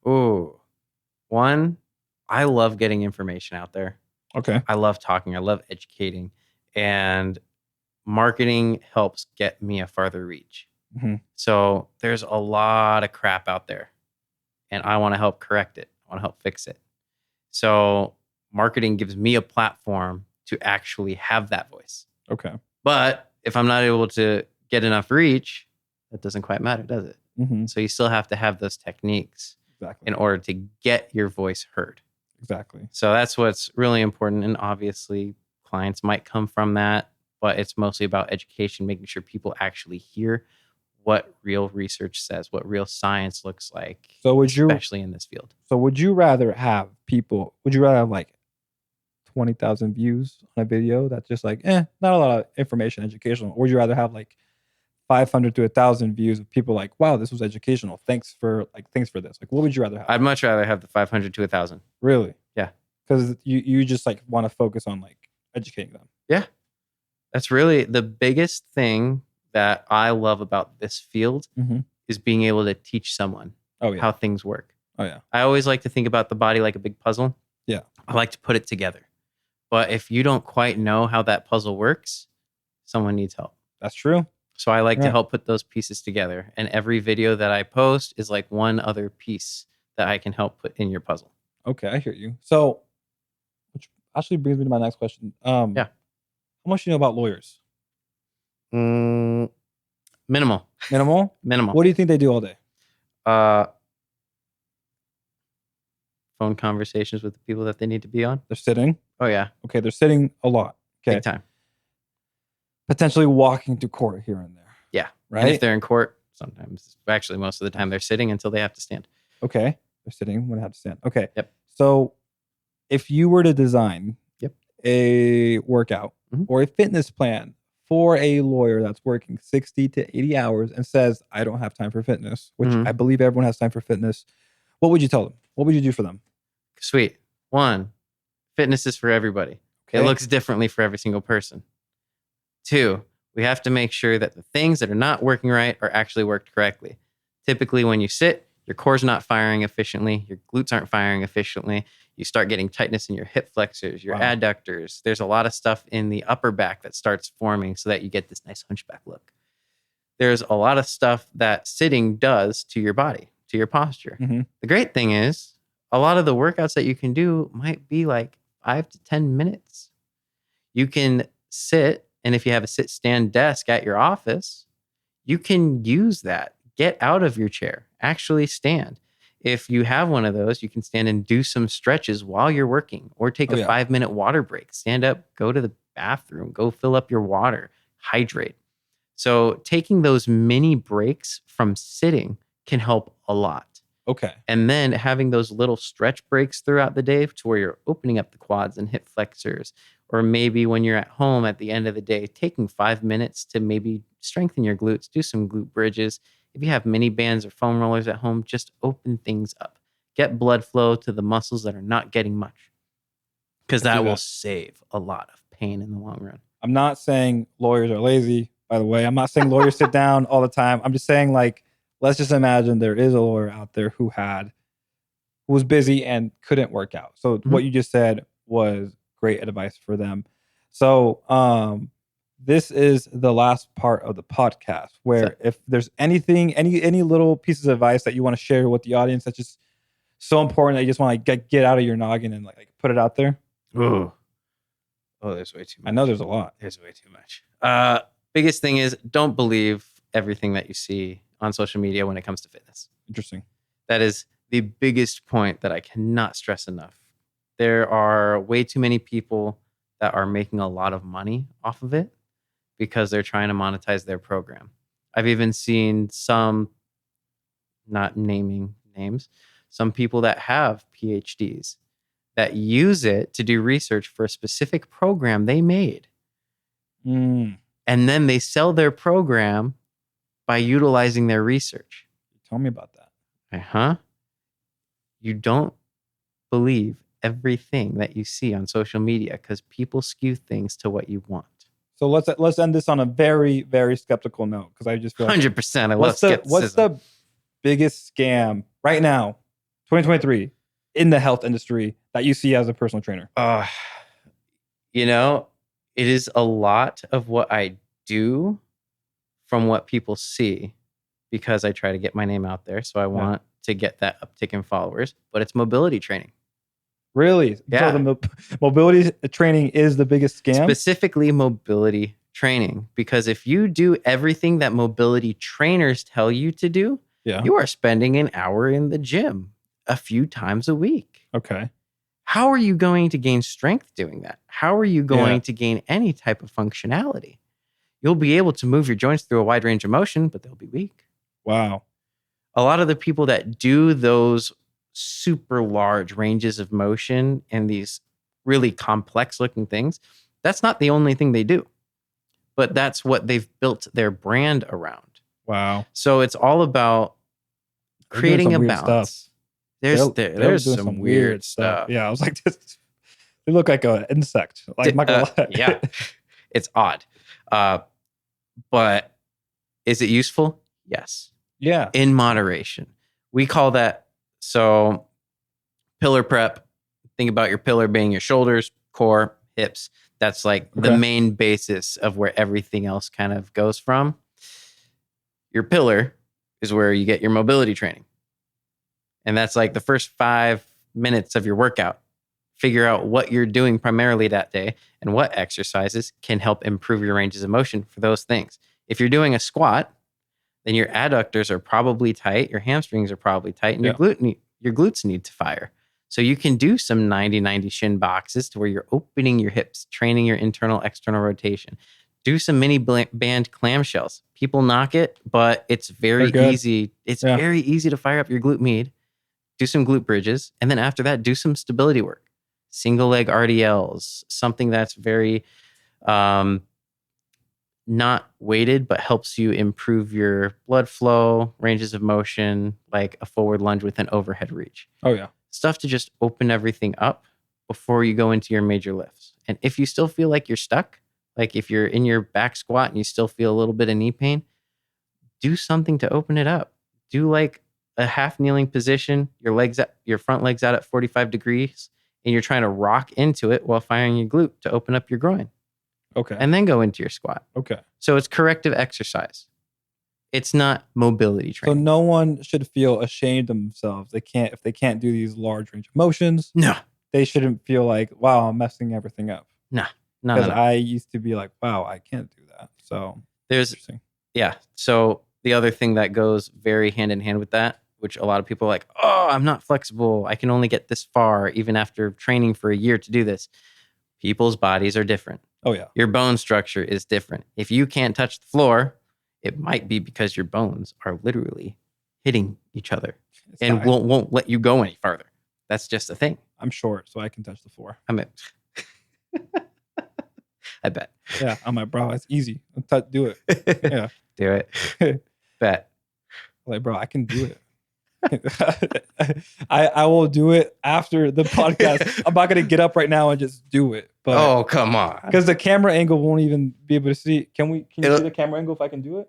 Ooh, one, I love getting information out there. Okay. I love talking. I love educating. And marketing helps get me a farther reach. So there's a lot of crap out there. And I want to help correct it. I want to help fix it. So marketing gives me a platform to actually have that voice. Okay. But if I'm not able to get enough reach, that doesn't quite matter, does it? So you still have to have those techniques in order to get your voice heard. Exactly. So that's what's really important. And obviously clients might come from that, but it's mostly about education, making sure people actually hear what real research says, what real science looks like, so especially in this field. So would you rather have like 20,000 views on a video that's just like, not a lot of information, educational? Or would you rather have like 500 to 1,000 views of people like, wow, this was educational. Thanks for this. Like, what would you rather have? I'd much rather have the 500 to 1,000. Really? Yeah. Because you just like want to focus on like educating them. Yeah. That's really the biggest thing that I love about this field is being able to teach someone how things work. Oh, yeah. I always like to think about the body like a big puzzle. Yeah. I like to put it together. But if you don't quite know how that puzzle works, someone needs help. That's true. So I like to help put those pieces together. And every video that I post is like one other piece that I can help put in your puzzle. Okay, I hear you. So, which actually brings me to my next question. How much do you know about lawyers? Minimal. Minimal? Minimal. What do you think they do all day? Phone conversations with the people that they need to be on. They're sitting. Oh, yeah. Okay, they're sitting a lot. Okay. Big time. Potentially walking to court here and there. Yeah. Right? And if they're in court, sometimes, actually most of the time, they're sitting until they have to stand. Okay. They're sitting when they have to stand. Okay. Yep. So if you were to design a workout or a fitness plan for a lawyer that's working 60 to 80 hours and says, I don't have time for fitness, which I believe everyone has time for fitness, what would you tell them? What would you do for them? Sweet. One, fitness is for everybody. Okay. It looks differently for every single person. Two, we have to make sure that the things that are not working right are actually worked correctly. Typically, when you sit, your core's not firing efficiently. Your glutes aren't firing efficiently. You start getting tightness in your hip flexors, your adductors. There's a lot of stuff in the upper back that starts forming so that you get this nice hunchback look. There's a lot of stuff that sitting does to your body, to your posture. The great thing is, a lot of the workouts that you can do might be like 5 to 10 minutes. You can sit, and if you have a sit-stand desk at your office, you can use that. Get out of your chair. Actually stand. If you have one of those, you can stand and do some stretches while you're working or take a 5-minute water break. Stand up, go to the bathroom, go fill up your water, hydrate. So taking those mini breaks from sitting can help a lot. Okay. And then having those little stretch breaks throughout the day to where you're opening up the quads and hip flexors, or maybe when you're at home at the end of the day, taking 5 minutes to maybe strengthen your glutes, do some glute bridges. If you have mini bands or foam rollers at home, just open things up. Get blood flow to the muscles that are not getting much, because that will that. save a lot of pain in the long run. I'm not saying lawyers are lazy, by the way. I'm not saying lawyers sit down all the time. I'm just saying, like, let's just imagine there is a lawyer out there who was busy and couldn't work out. So what you just said was great advice for them. So this is the last part of the podcast where if there's anything, any little pieces of advice that you want to share with the audience that's just so important that you just want to get out of your noggin and like put it out there. Ooh. Oh, there's way too much. I know there's a lot. There's way too much. Biggest thing is don't believe everything that you see on social media when it comes to fitness. Interesting. That is the biggest point that I cannot stress enough. There are way too many people that are making a lot of money off of it because they're trying to monetize their program. I've even seen some, not naming names, some people that have PhDs that use it to do research for a specific program they made. And then they sell their program by utilizing their research. Tell me about that. You don't believe everything that you see on social media because people skew things to what you want. So let's end this on a very, very skeptical note because I just feel like 100%. I love skepticism. What's the biggest scam right now, 2023, in the health industry that you see as a personal trainer? It is a lot of what I do from what people see because I try to get my name out there. So I want to get that uptick in followers, but it's mobility training. Really? Yeah. So the mobility training is the biggest scam? Specifically mobility training. Because if you do everything that mobility trainers tell you to do, you are spending an hour in the gym a few times a week. Okay. How are you going to gain strength doing that? How are you going to gain any type of functionality? You'll be able to move your joints through a wide range of motion, but they'll be weak. Wow. A lot of the people that do those super large ranges of motion and these really complex looking things, that's not the only thing they do, but that's what they've built their brand around. Wow. So it's all about creating a balance. There's some weird stuff. Yeah, I was like, they look like an insect. Like, yeah, it's odd. But is it useful? Yes. Yeah. In moderation. We call that, so pillar prep. Think about your pillar being your shoulders, core, hips. That's like the main basis of where everything else kind of goes from. Your pillar is where you get your mobility training. And that's like the first 5 minutes of your workout. Figure out what you're doing primarily that day and what exercises can help improve your ranges of motion for those things. If you're doing a squat, then your adductors are probably tight, your hamstrings are probably tight, and your glutes need to fire. So you can do some 90-90 shin boxes to where you're opening your hips, training your internal, external rotation. Do some mini band clamshells. People knock it, but it's very easy. It's very easy to fire up your glute med. Do some glute bridges. And then after that, do some stability work. Single leg RDLs, something that's very not weighted, but helps you improve your blood flow, ranges of motion, like a forward lunge with an overhead reach. Oh, yeah. Stuff to just open everything up before you go into your major lifts. And if you still feel like you're stuck, like if you're in your back squat and you still feel a little bit of knee pain, do something to open it up. Do like a half kneeling position, your front legs out at 45 degrees, and you're trying to rock into it while firing your glute to open up your groin. Okay. And then go into your squat. Okay. So it's corrective exercise. It's not mobility training. So no one should feel ashamed of themselves. If they can't do these large range of motions. No. They shouldn't feel like, wow, I'm messing everything up. No. Because I used to be like, wow, I can't do that. So interesting. Yeah. So the other thing that goes very hand in hand with that, which a lot of people are like, oh, I'm not flexible. I can only get this far, even after training for a year to do this. People's bodies are different. Oh, yeah. Your bone structure is different. If you can't touch the floor, it might be because your bones are literally hitting each other and won't let you go any farther. That's just a thing. I'm short, so I can touch the floor. I bet. Yeah, I'm like, bro, it's easy. Do it. Yeah. Do it. Bet. Like, bro, I can do it. I will do it after the podcast. I'm not gonna get up right now and just do it. But Oh, come on. because the camera angle won't even be able to see. Can you It'll- see the camera angle if I can do it?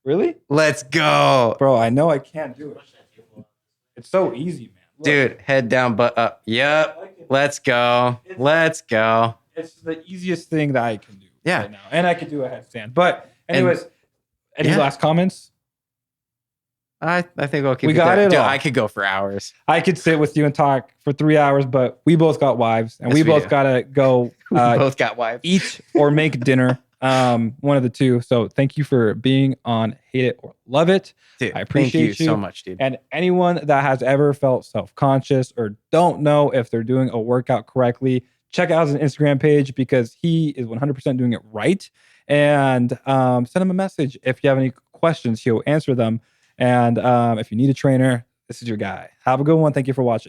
Really? Let's go. Bro, I know I can't do it. It's so easy, man. Look. Dude, head down, butt up. Yep. Let's go. Let's go. It's the easiest thing that I can do Yeah. right now. And I can do a headstand. But anyways, any last comments? I think I'll keep We it got there. it Dude, all. I could go for hours. I could sit with you and talk for 3 hours, but we both got wives and Yes, we we both do. gotta go We both got wives. eat or make dinner. One of the two. So thank you for being on Hate It or Love It. Dude, I appreciate thank you so much, dude. And anyone that has ever felt self-conscious or don't know if they're doing a workout correctly, check out his Instagram page because he is 100% doing it right. And send him a message. If you have any questions, he'll answer them. And if you need a trainer, this is your guy. Have a good one. Thank you for watching.